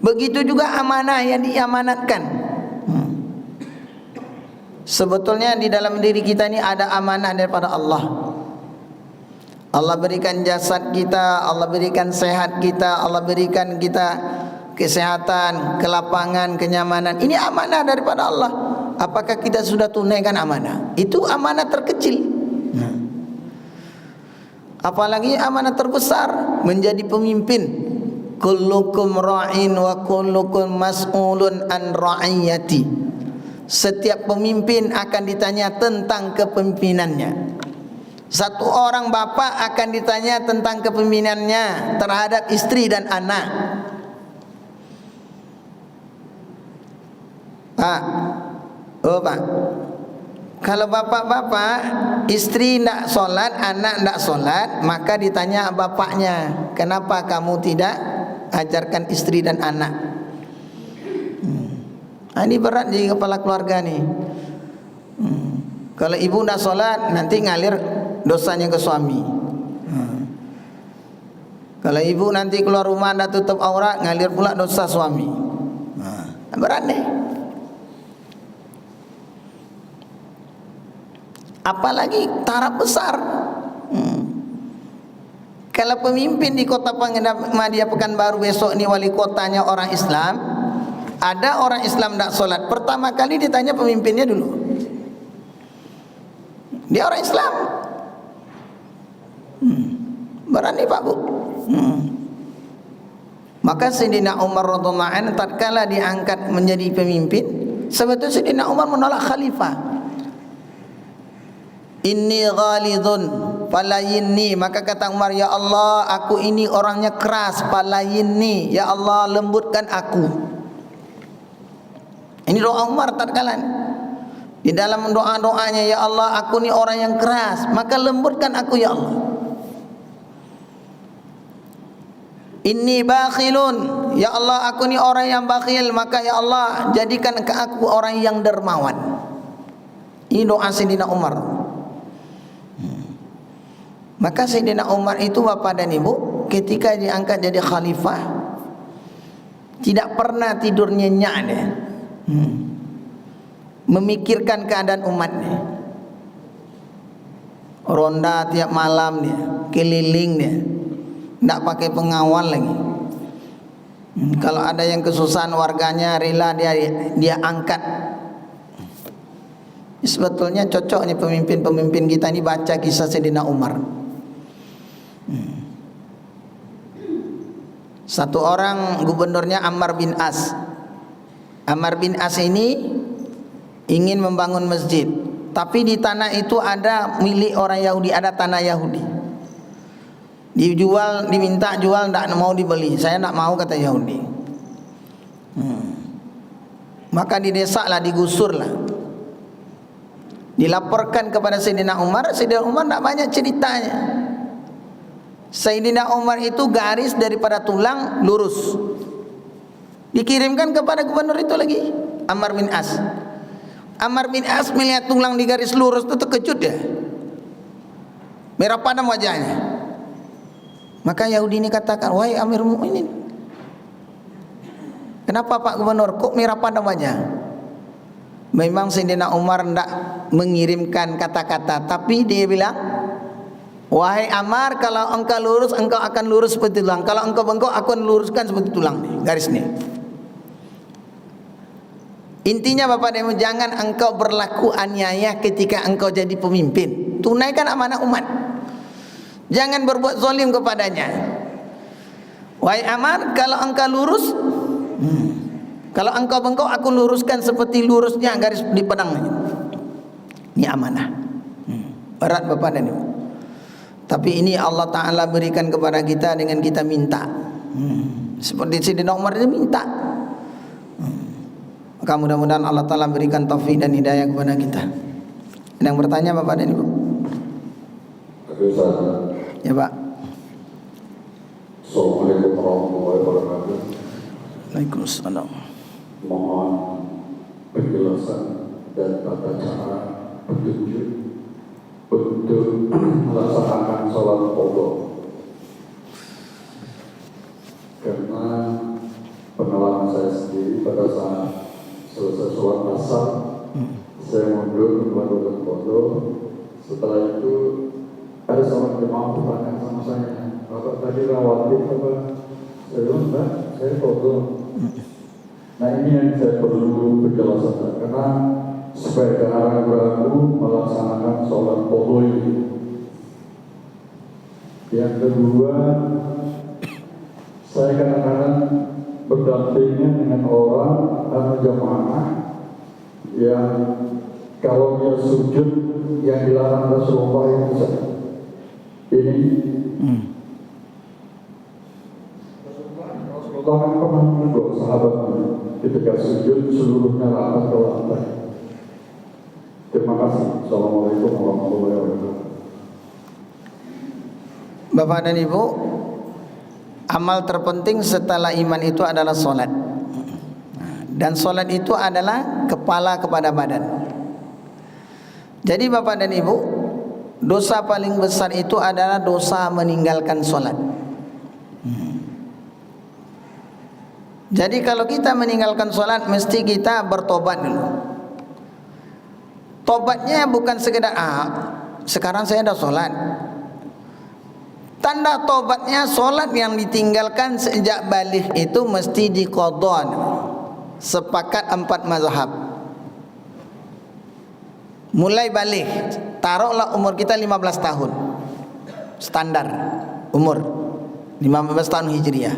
Begitu juga amanah yang diamanatkan. Sebetulnya di dalam diri kita ini ada amanah daripada Allah. Allah berikan jasad kita, Allah berikan sehat kita, Allah berikan kita kesehatan, kelapangan, kenyamanan. Ini amanah daripada Allah. Apakah kita sudah tunaikan amanah? Itu amanah terkecil. Apalagi amanah terbesar menjadi pemimpin. Kullukum ra'in wa kullukum mas'ulun an ra'iyati. Setiap pemimpin akan ditanya tentang kepemimpinannya. Satu orang bapa akan ditanya tentang kepemimpinannya terhadap istri dan anak. Pak, oh Pak, kalau bapak-bapak istri tidak solat, anak tidak solat, maka ditanya bapaknya, kenapa kamu tidak ajarkan istri dan anak? Ini berat jadi kepala keluarga nih. Kalau ibu tidak solat, nanti ngalir dosanya ke suami. Kalau ibu nanti keluar rumah tidak tutup aurat, ngalir pula dosa suami. Berat nih. Apalagi taraf besar. Kalau pemimpin di kota Madinah Pekanbaru besok ini wali kotanya orang Islam, ada orang Islam tidak solat, pertama kali ditanya pemimpinnya dulu. Dia orang Islam. Berani Pak Bu. Maka Sayyidina Umar radhiyallahu anhu tatkala diangkat menjadi pemimpin, sebetulnya Sayyidina Umar menolak khalifah. Inni ghalidun falayinni, maka kata Umar, ya Allah, aku ini orangnya keras, falayinni, ya Allah lembutkan aku. Ini doa Umar tatkala di dalam doa-doanya, ya Allah aku ini orang yang keras, maka lembutkan aku ya Allah. Inni bakhilun, ya Allah aku ini orang yang bakhil, maka ya Allah jadikan ke aku orang yang dermawan. Ini doa Sayyidina Umar. Maka Sayyidina Umar itu bapak dan ibu, ketika diangkat jadi khalifah, tidak pernah tidur nyenyak dia. Memikirkan keadaan umatnya. Ronda tiap malam dia, keliling dia, tidak pakai pengawal lagi. Kalau ada yang kesusahan warganya, rela dia angkat. Sebetulnya cocoknya pemimpin-pemimpin kita ini baca kisah Sayyidina Umar. Satu orang gubernurnya Ammar bin As. Ammar bin As ini ingin membangun masjid, tapi di tanah itu ada milik orang Yahudi, ada tanah Yahudi. Dijual, diminta jual, tidak mau dibeli. Saya tidak mau kata Yahudi. Maka didesaklah, digusurlah. Dilaporkan kepada Sayyidina Umar. Sayyidina Umar tidak banyak ceritanya. Sayyidina Umar itu garis daripada tulang lurus, dikirimkan kepada gubernur itu lagi, Ammar bin As. Ammar bin As melihat tulang di garis lurus itu terkejut dia, merah padam wajahnya. Maka Yahudi ini katakan, wahai Amirul Mukminin, kenapa Pak Gubernur kok merah padam wajah? Memang Sayyidina Umar tidak mengirimkan kata-kata, tapi dia bilang, wahai Ammar, kalau engkau lurus, engkau akan lurus seperti tulang. Kalau engkau bengkok, aku akan luruskan seperti tulang nih, garis nih. Intinya Bapak dan Ibu, jangan engkau berlaku aniaya ketika engkau jadi pemimpin. Tunaikan amanah umat. Jangan berbuat zalim kepadanya. Wahai Ammar, kalau engkau lurus, kalau engkau bengkok, aku luruskan seperti lurusnya garis di pedang. Ini amanah. Berat Bapak dan Ibu. Tapi ini Allah Ta'ala berikan kepada kita dengan kita minta. Seperti Sayyidina Umar dia minta. Maka mudah-mudahan Allah Ta'ala berikan taufik dan hidayah kepada kita. Ada yang bertanya Bapak dan Ibu? Ya Pak. Assalamualaikum warahmatullahi wabarakatuh. Waalaikumsalam. Mohon penjelasan dan tata cara petunjuk untuk melaksanakan sholat qadha. Karena pengalaman saya sendiri pada saat selesai sholat asar, saya mundur melakukan qadha. Setelah itu ada seorang jemaah bertanya sama saya, Bapak tadi rawatib apa? Saya bilang, Mbak, saya qadha. Nah ini yang saya perlu penjelasan, karena supaya jangan ragu-ragu melaksanakan sholat qadha ini. Yang kedua, saya kadang-kadang berdampingan dengan orang atau jamaah yang kalau dia sujud yang dilarang Rasulullah itu ini Rasulullah kan pernah menegur sahabatnya ketika sujud seluruhnya rata ke lantai. Terima kasih. Assalamualaikum warahmatullahi wabarakatuh. Bapak dan Ibu, amal terpenting setelah iman itu adalah solat. Dan solat itu adalah kepala kepada badan. Jadi Bapak dan Ibu, dosa paling besar itu adalah dosa meninggalkan solat. Jadi kalau kita meninggalkan solat, mesti kita bertobat dulu. Tobatnya bukan sekedar sekarang saya dah solat. Tanda tobatnya solat yang ditinggalkan sejak balik itu mesti diqadha. Sepakat 4 mazhab. Mulai balik, taruhlah umur kita 15 tahun. Standar umur 15 tahun Hijriah.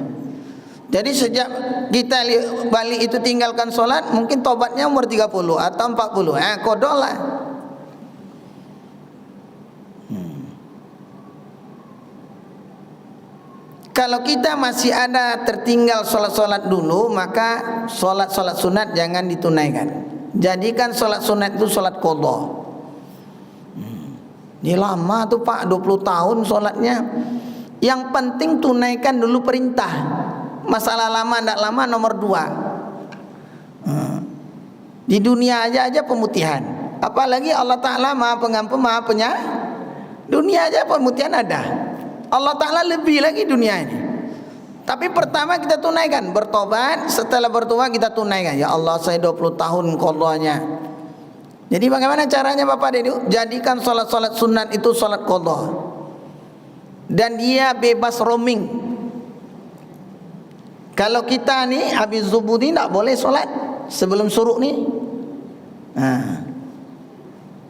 Jadi sejak kita balik itu tinggalkan solat, mungkin tobatnya umur 30 atau 40. Qadha lah. Kalau kita masih ada tertinggal solat-solat dulu, maka solat-solat sunat jangan ditunaikan. Jadikan solat sunat itu solat qadha. Ini lama tuh Pak, 20 tahun solatnya. Yang penting tunaikan dulu perintah. Masalah lama tidak lama nomor 2. Di dunia aja pemutihan. Apalagi Allah Ta'ala Maha Pengampun, Maha Penyayang. Dunia aja pemutihan ada. Allah Ta'ala lebih lagi dunia ini. Tapi pertama kita tunaikan, bertobat. Setelah bertobat kita tunaikan. Ya Allah, saya 20 tahun qadhanya. Jadi bagaimana caranya Bapak Dedi? Jadikan solat-solat sunat itu solat qadha. Dan dia bebas roaming. Kalau kita nih habis subuh ni tak boleh solat sebelum syuruk ni.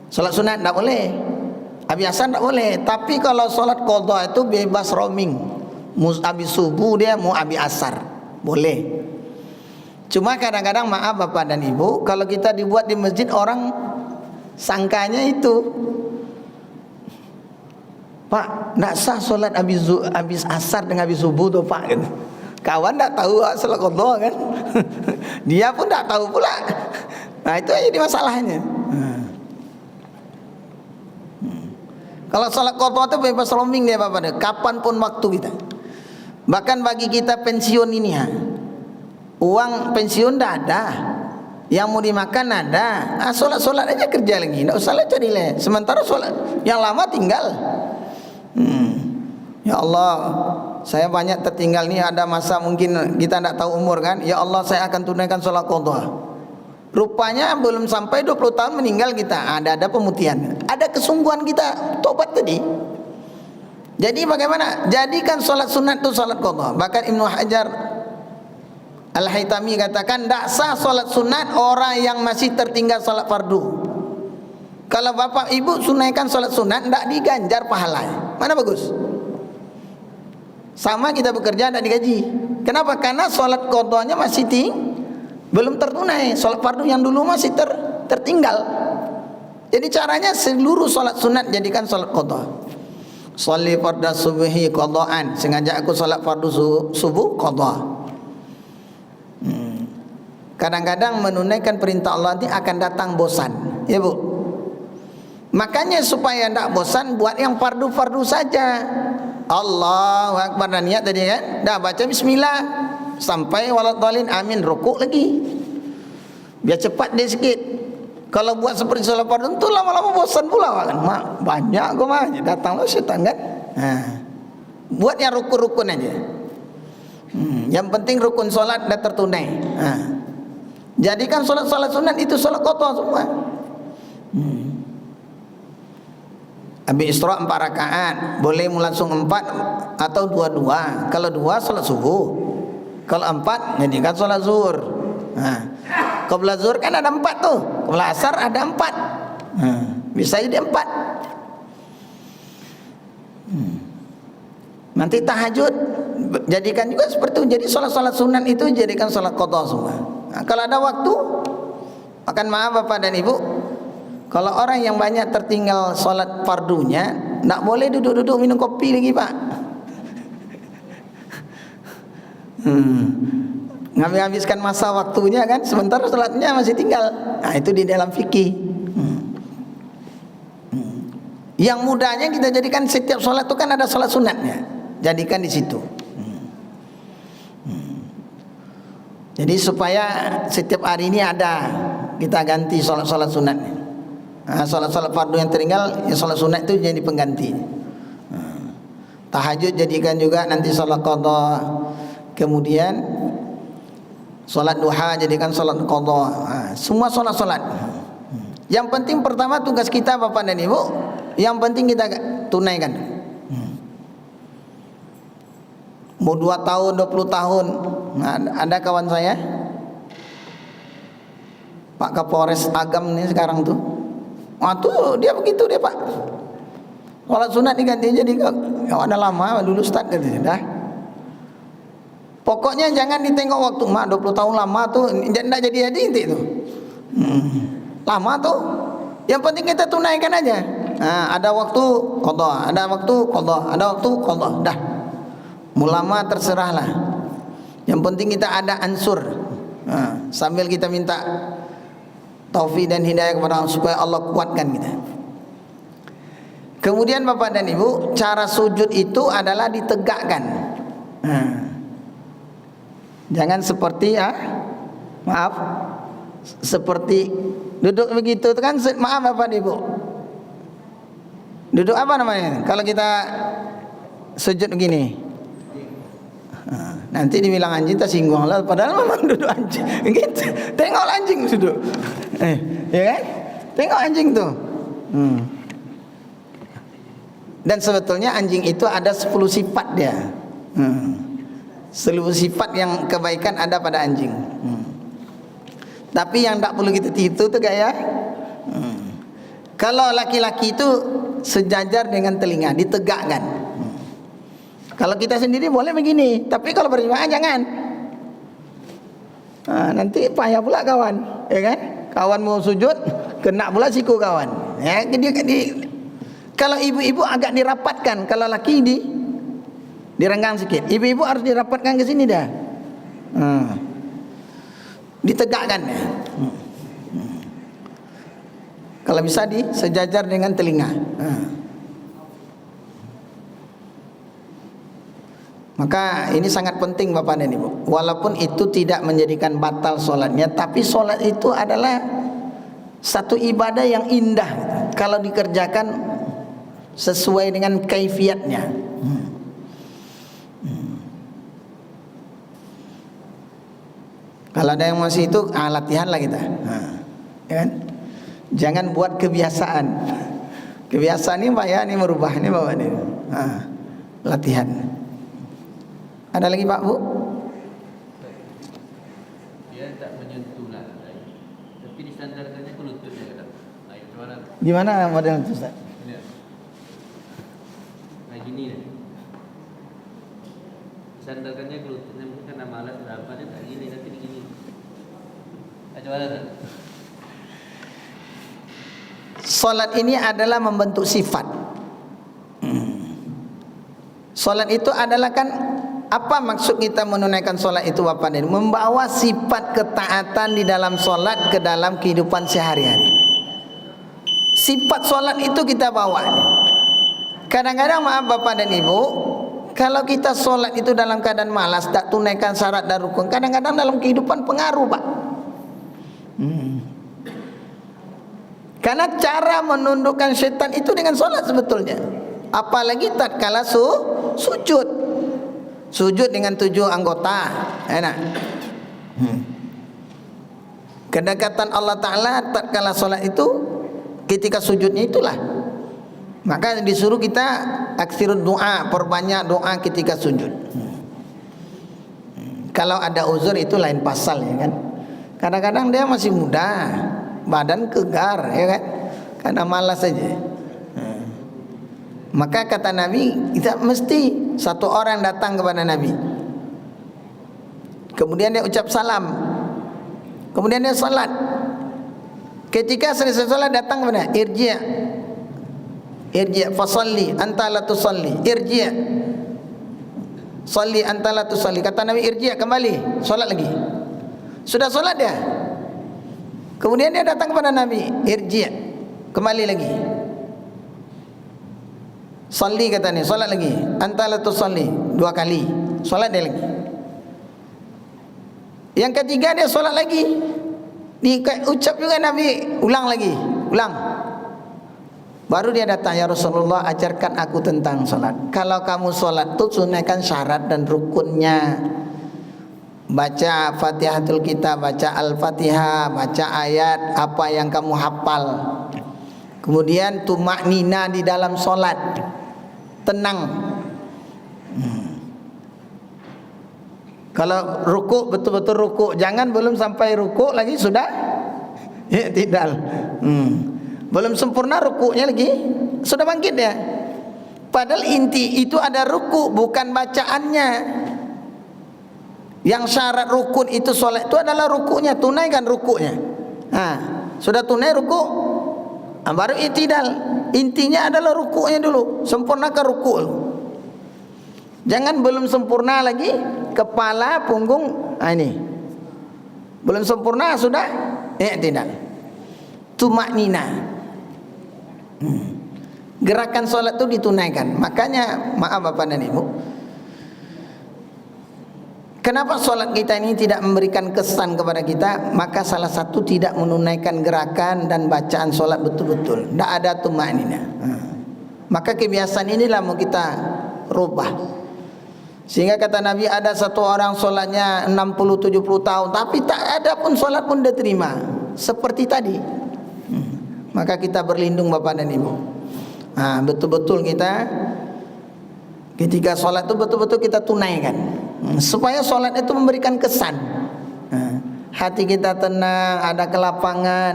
Solat sunat tak boleh. Biasa tak boleh. Tapi kalau solat qadha itu bebas roaming. Habis subuh dia mau habis asar boleh. Cuma kadang-kadang maaf Bapak dan Ibu, kalau kita dibuat di masjid orang sangkanya itu, Pak, tak sah solat habis asar dengan habis subuh tu Pak. Kawan tak tahu solat qadha kan. Dia pun tak tahu pula. Nah itu jadi masalahnya. Kalau salat qadha itu bebas roaming dia Bapak, kapan pun waktu kita. Bahkan bagi kita pensiun ini uang pensiun dah ada, yang mau dimakan ada. Solat aja kerja lagi, tidak usah lah cari leh. Sementara solat yang lama tinggal. Ya Allah, saya banyak tertinggal ni, ada masa mungkin kita tidak tahu umur kan. Ya Allah, saya akan tunaikan solat qadha. Rupanya belum sampai 20 tahun meninggal kita, ada pemutihan, ada kesungguhan kita tobat tadi. Jadi bagaimana? Jadikan solat sunat itu solat qadha. Bahkan Ibnu Hajar Al-Haytami katakan tak sah solat sunat orang yang masih tertinggal solat fardu. Kalau bapak ibu sunaikan solat sunat, tak diganjar pahala. Mana bagus? Sama kita bekerja tak digaji. Kenapa? Karena solat qadhanya masih belum tertunai. Solat fardu yang dulu masih tertinggal. Jadi caranya seluruh solat sunat jadikan solat qadha. Sholli fardhu subhi qadhaan. Sengaja aku solat fardu subuh qadha. Kadang-kadang menunaikan perintah Allah ini akan datang bosan, ya Bu. Makanya supaya tidak bosan, buat yang fardu-fardu saja. Allahu Akbar dan niat tadi kan, dah baca bismillah sampai waladhdallin amin, rukuk lagi. Biar cepat dia sikit. Kalau buat seperti salat fardu itu lama-lama bosan pula kan. Banyak kau mah datanglah syaitan kan. Buat yang rukun-rukun aja. Yang penting rukun solat dah tertunai. Jadikan solat-solat sunat itu solat qadha semua. Habis Isra 4 rakaat, boleh langsung 4 atau 2-2. Kalau 2 solat subuh. Kalau 4 jadikan solat zuhur. Qabla zuhur kan ada 4 tuh. Qabla asar ada 4. Bisa jadi 4. Nanti tahajud jadikan juga seperti itu. Jadi solat-solat sunat itu jadikan solat qadha semua. Nah, kalau ada waktu, akan maaf Bapak dan Ibu, kalau orang yang banyak tertinggal solat fardunya, tak boleh duduk-duduk minum kopi lagi Pak. Habiskan masa waktunya kan, sementara solatnya masih tinggal. Nah itu di dalam fikih. Yang mudahnya kita jadikan setiap solat itu kan ada solat sunatnya, jadikan di situ. Jadi supaya setiap hari ini ada, kita ganti solat-solat sunatnya. Nah, solat-solat fardu yang tertinggal, ya solat sunat itu jadi pengganti. Tahajud jadikan juga nanti solat qadha. Kemudian solat duha jadikan solat qadha. Semua solat-solat. Yang penting pertama tugas kita Bapak dan Ibu, yang penting kita tunaikan. Mau 2 tahun, 20 tahun. Nah, ada kawan saya Pak Kapolres Agam nih sekarang tuh. Wah tuh dia begitu dia Pak. Sholat sunat diganti jadi ada lama dulu Ustaz katanya dah. Pokoknya jangan ditengok waktu, mak 20 tahun lama tuh enggak jadi itu. Lama tuh. Yang penting kita tunaikan aja. Nah, ada waktu qadha, ada waktu qadha, ada waktu qadha. Dah. Ulama terserahlah. Yang penting kita ada ansur. Sambil kita minta taufik dan hidayah kepada Allah supaya Allah kuatkan kita. Kemudian Bapak dan Ibu, cara sujud itu adalah ditegakkan. Jangan seperti maaf, seperti duduk begitu kan, maaf Bapak dan Ibu. Duduk apa namanya? Kalau kita sujud begini. Nanti dibilang anjing tersinggung lah, padahal memang duduk anjing. Gitu. Tengok anjing duduk. Ya kan? Tengok anjing tuh. Dan sebetulnya anjing itu ada 10 sifat dia. 10 sifat yang kebaikan ada pada anjing. Tapi yang tak perlu kita tiru tuh kayak kalau laki-laki itu sejajar dengan telinga, ditegakkan. Kalau kita sendiri boleh begini, tapi kalau berjamaah jangan. Nanti payah pula kawan, ya kan? Kawan mau sujud, kena pula siku kawan. Ya, kalau ibu-ibu agak dirapatkan, kalau laki direnggang sedikit. Ibu-ibu harus dirapatkan ke sini dah. Ditegakkan ya. Kalau bisa sejajar dengan telinga. Maka ini sangat penting Bapak dan Ibu. Walaupun itu tidak menjadikan batal solatnya, tapi solat itu adalah satu ibadah yang indah kalau dikerjakan sesuai dengan kaifiatnya. Kalau ada yang masih itu, latihan lah kita. Ya kan? Jangan buat kebiasaan. Kebiasaan ini Pak ya, ini merubah ini Bapak ini. Latihan. Ada lagi Pak Bu? Dia tak menyentuh lantai, tapi disandarkannya ke lututnya kadang. Itu mana? Gimana model itu Ustaz? Ini. Gini deh. Sandarkannya ke lututnya, mungkin karena malas atau apa dia tak gini, tapi begini. Coba lihat. Salat ini adalah membentuk sifat. Salat itu adalah kan, apa maksud kita menunaikan solat itu Bapak dan Ibu? Membawa sifat ketaatan di dalam solat ke dalam kehidupan sehari-hari. Sifat solat itu kita bawa. Kadang-kadang maaf Bapak dan Ibu, kalau kita solat itu dalam keadaan malas, tak tunaikan syarat dan rukun, kadang-kadang dalam kehidupan pengaruh Pak. Karena cara menundukkan syaitan itu dengan solat sebetulnya. Apalagi tatkala sujud. Sujud dengan 7 anggota, enak. Kedekatan Allah Ta'ala tatkala solat itu, ketika sujudnya itulah. Maka disuruh kita aksirud doa, perbanyak doa ketika sujud. Kalau ada uzur itu lain pasal ya kan. Kadang-kadang dia masih muda, badan kegar ya kan, karena malas saja. Maka kata Nabi, kita mesti satu orang datang kepada Nabi. Kemudian dia ucap salam. Kemudian dia salat. Ketika selesai salat datang kepada irji'. Irji' fasalli anta la tusalli. Irji'. Salli anta la tusalli. Kata Nabi, irji', kembali, salat lagi. Sudah salat dia. Kemudian dia datang kepada Nabi, irji', kembali lagi. Salli katanya, salat lagi. Anta la tusalli, 2 kali. Salat dia lagi. Yang ketiga dia salat lagi. Ucap juga Nabi, ulang lagi, ulang. Baru dia datang, ya Rasulullah, ajarkan aku tentang salat. Kalau kamu salat itu tunaikan syarat dan rukunnya. Baca Fatihatul Kitab, baca Al-Fatihah, baca ayat apa yang kamu hafal. Kemudian tumaknina di dalam salat. Tenang. Kalau rukuk, betul-betul rukuk. Jangan belum sampai rukuk lagi sudah i'tidal. Belum sempurna rukuknya lagi sudah bangkit ya. Padahal inti itu ada rukuk, bukan bacaannya. Yang syarat rukun itu solat itu adalah rukuknya, tunaikan rukuknya. Sudah tunai rukuk, baru i'tidal. Intinya adalah rukuknya dulu, sempurnakan rukuk. Jangan belum sempurna lagi kepala, punggung, ini belum sempurna sudah i'tidal. Tumaknina. Gerakan solat itu ditunaikan. Makanya maaf Bapak dan Ibu, kenapa solat kita ini tidak memberikan kesan kepada kita? Maka salah satu tidak menunaikan gerakan dan bacaan solat betul-betul. Tidak ada tumaknina. Maka kebiasaan inilah mau kita rubah. Sehingga kata Nabi, ada satu orang solatnya 60-70 tahun, tapi tak ada pun solat pun dia terima. Seperti tadi. Maka kita berlindung Bapak dan Ibu. Betul-betul kita ketika solat itu betul-betul kita tunaikan. Supaya solat itu memberikan kesan. Hati kita tenang, ada kelapangan.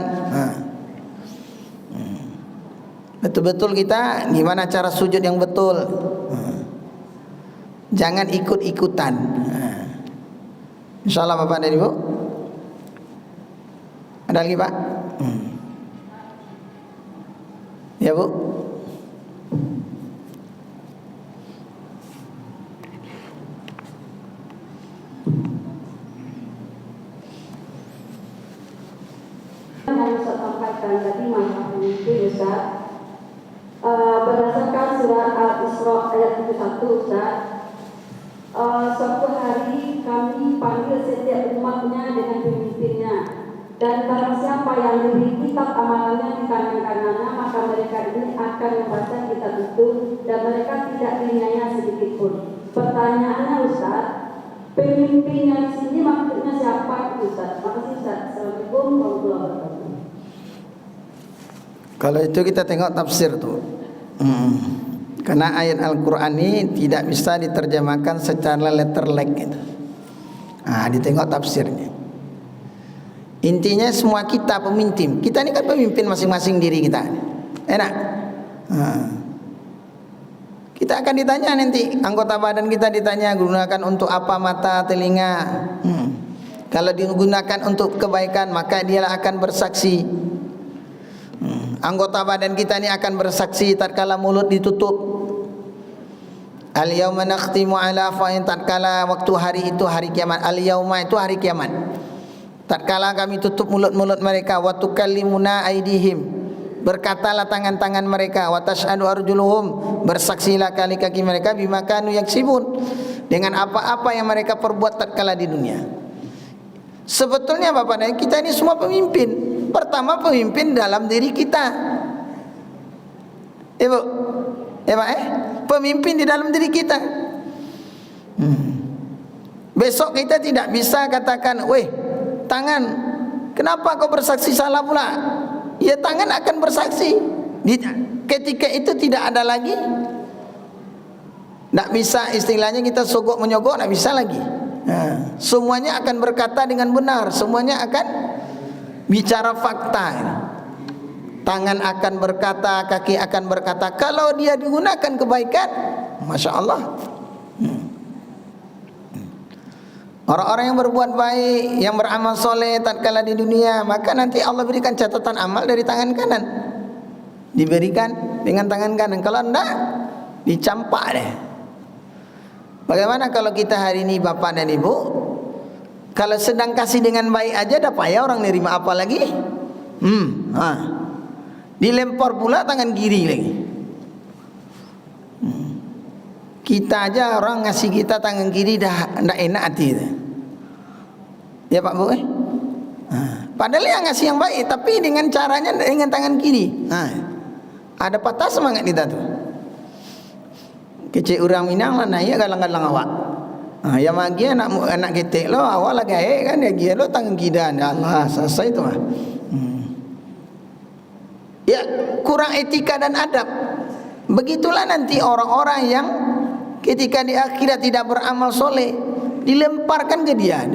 Betul-betul kita gimana cara sujud yang betul. Jangan ikut-ikutan. InsyaAllah Bapak dan Ibu. Ada lagi Pak? Ya Bu. Yang saya sampaikan tadi masalah ini Ustaz, berdasarkan surat Al-Isra ayat 71 Ustaz, suatu hari kami panggil setiap umatnya dengan pemimpinnya, dan barang siapa yang diberi kitab amalannya di kanan-kanannya, maka mereka ini akan membaca kitab itu dan mereka tidak dianiaya sedikit pun. Pertanyaannya Ustaz, pemimpinnya di sini maksudnya siapa Ustaz? Makasih Ustaz. Assalamualaikum warahmatullahi wabarakatuh. Kalau itu kita tengok tafsir tuh. Karena ayat Al-Quran ini tidak bisa diterjemahkan secara letterlek gitu. Ditengok tafsirnya. Intinya semua kita pemimpin. Kita ini kan pemimpin masing-masing diri kita. Enak. Kita akan ditanya nanti, anggota badan kita ditanya gunakan untuk apa mata, telinga. Kalau digunakan untuk kebaikan maka dia akan bersaksi. Anggota badan kita ini akan bersaksi tatkala mulut ditutup. Al-yauma nakhtimu ala afwahin, tatkala waktu hari itu hari kiamat. Al-yauma itu hari kiamat. Tatkala kami tutup mulut-mulut mereka, wa tukallimuna aydihim, berkatalah tangan-tangan mereka, wa tashhadu arjuluhum, bersaksilah kaki-kaki mereka bima kanu yaksibun, dengan apa-apa yang mereka perbuat tatkala di dunia. Sebetulnya Bapak dan kita ini semua pemimpin. Pertama pemimpin dalam diri kita. Ibu, Pak, pemimpin di dalam diri kita. Besok kita tidak bisa katakan, weh tangan, kenapa kau bersaksi salah pula? Ya tangan akan bersaksi. Ketika itu tidak ada lagi. Tak bisa istilahnya kita sogok menyogok, tak bisa lagi. Semuanya akan berkata dengan benar, semuanya akan bicara fakta. tangan akan berkata, kaki akan berkata. Kalau dia digunakan kebaikan, Masya Allah. Orang-orang yang berbuat baik, yang beramal soleh tatkala di dunia, maka nanti Allah berikan catatan amal dari tangan kanan, diberikan dengan tangan kanan. Kalau enggak, dicampak deh. Bagaimana kalau kita hari ini bapak dan ibu, kalau sedang kasih dengan baik aja dah payah orang nerima, apa lagi? Dilempar pula tangan kiri lagi. Kita aja orang ngasih kita tangan kiri dah ndak enak hati dah. Ya Pak Bu padahal yang ngasih yang baik, tapi dengan caranya dengan tangan kiri. Ada patah semangat kita tuh. Kecil orang Minang lah naik galang-galang awak. Yang magi anak ketek lo awak lah gaek kan, ya dia lo tangan kiri. Allah selesai itu mah. Ya kurang etika dan adab. Begitulah nanti orang-orang yang ketika di akhirat tidak beramal soleh, dilemparkan ke dia.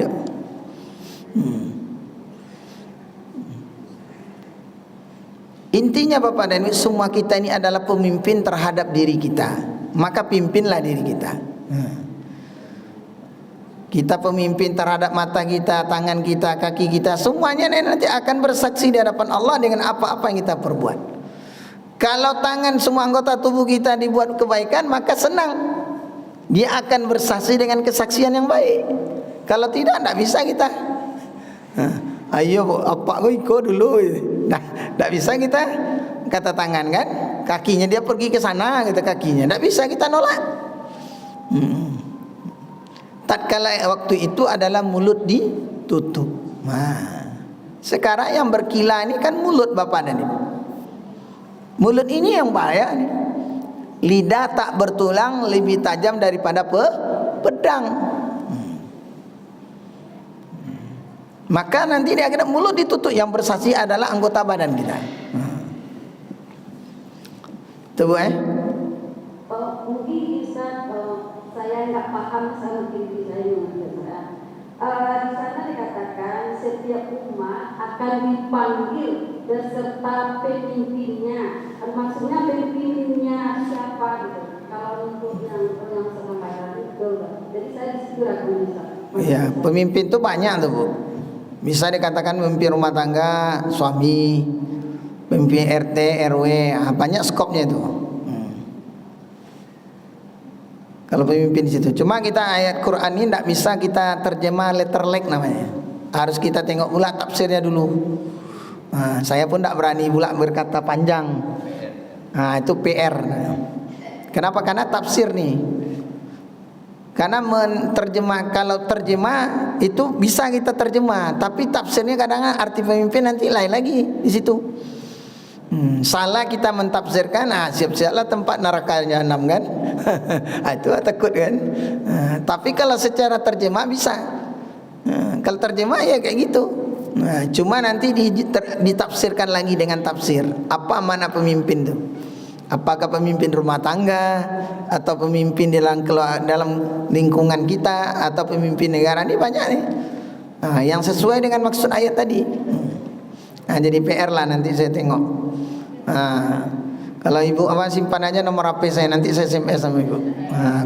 Intinya Bapak dan Ibu, semua kita ini adalah pemimpin terhadap diri kita. Maka pimpinlah diri kita. Kita pemimpin terhadap mata kita, tangan kita, kaki kita. Semuanya nanti akan bersaksi di hadapan Allah dengan apa-apa yang kita perbuat. Kalau tangan, semua anggota tubuh kita dibuat kebaikan, maka senang. Dia akan bersaksi dengan kesaksian yang baik. Kalau tidak, tidak bisa kita. Ayo apa kau ikut dulu. Nah, tidak bisa kita. Kata tangan kan, kakinya dia pergi ke sana, kata kakinya. Tidak bisa kita nolak. Tatkala waktu itu adalah mulut ditutup. Sekarang yang berkilah ini kan mulut Bapak dan Ibu. Mulut ini yang bahaya nih. Lidah tak bertulang lebih tajam daripada pedang. Maka nanti dia kena mulut ditutup, yang bersaksi adalah anggota badan kita. Tuh mungkin Ustaz, saya nggak paham sama diri saya juga. Di sana dikatakan setiap umat akan dipanggil beserta pemimpinnya. Maksudnya pemimpinnya siapa gitu? Kalau untuk yang sekarang itu, jadi saya disitu bisa. Iya, pemimpin itu banyak tuh Bu. Bisa dikatakan pemimpin rumah tangga, suami, pemimpin RT, RW, banyak skopnya itu. Kalau pemimpin di situ. Cuma kita ayat Quran ini tidak bisa kita terjemah letterlek namanya. Harus kita tengok pula tafsirnya dulu. Saya pun tidak berani pula berkata panjang. Itu PR. Kenapa? Karena tafsir nih. Karena menerjemah, kalau terjemah itu bisa kita terjemah, tapi tafsirnya kadang arti pemimpin nanti lain lagi di situ. Salah kita mentafsirkan, siap-siaplah tempat neraka jahanam kan. Itu takut kan. Tapi kalau secara terjemah bisa. Kalau terjemah ya kayak gitu. Cuma nanti ditafsirkan lagi dengan tafsir. Apa makna pemimpin itu? Apakah pemimpin rumah tangga, atau pemimpin dalam lingkungan kita, atau pemimpin negara? Ini banyak nih. Yang sesuai dengan maksud ayat tadi. Jadi PR lah, nanti saya tengok. Kalau ibu apa, simpan aja nomor HP saya, nanti saya SMS sama ibu.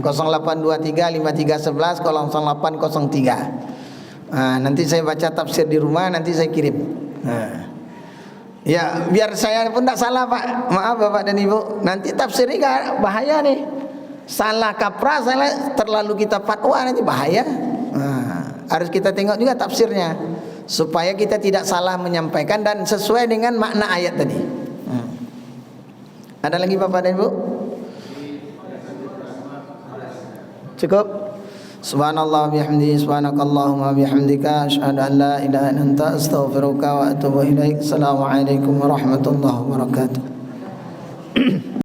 0823 5311 0803. Nanti saya baca tafsir di rumah, nanti saya kirim. Ya biar saya pun tidak salah Pak. Maaf Bapak dan Ibu. Nanti tafsirnya bahaya nih. Salah kaprah, salah terlalu kita fatwa, nanti bahaya. Harus kita tengok juga tafsirnya, supaya kita tidak salah menyampaikan dan sesuai dengan makna ayat tadi. Ada lagi Bapak dan Ibu? Cukup. Subhanallah bihamdihi, subhanakallahumma bihamdika, asyhadu an la ilaha illa anta, astaghfiruka wa atubu ilaik. Assalamualaikum warahmatullahi wabarakatuh.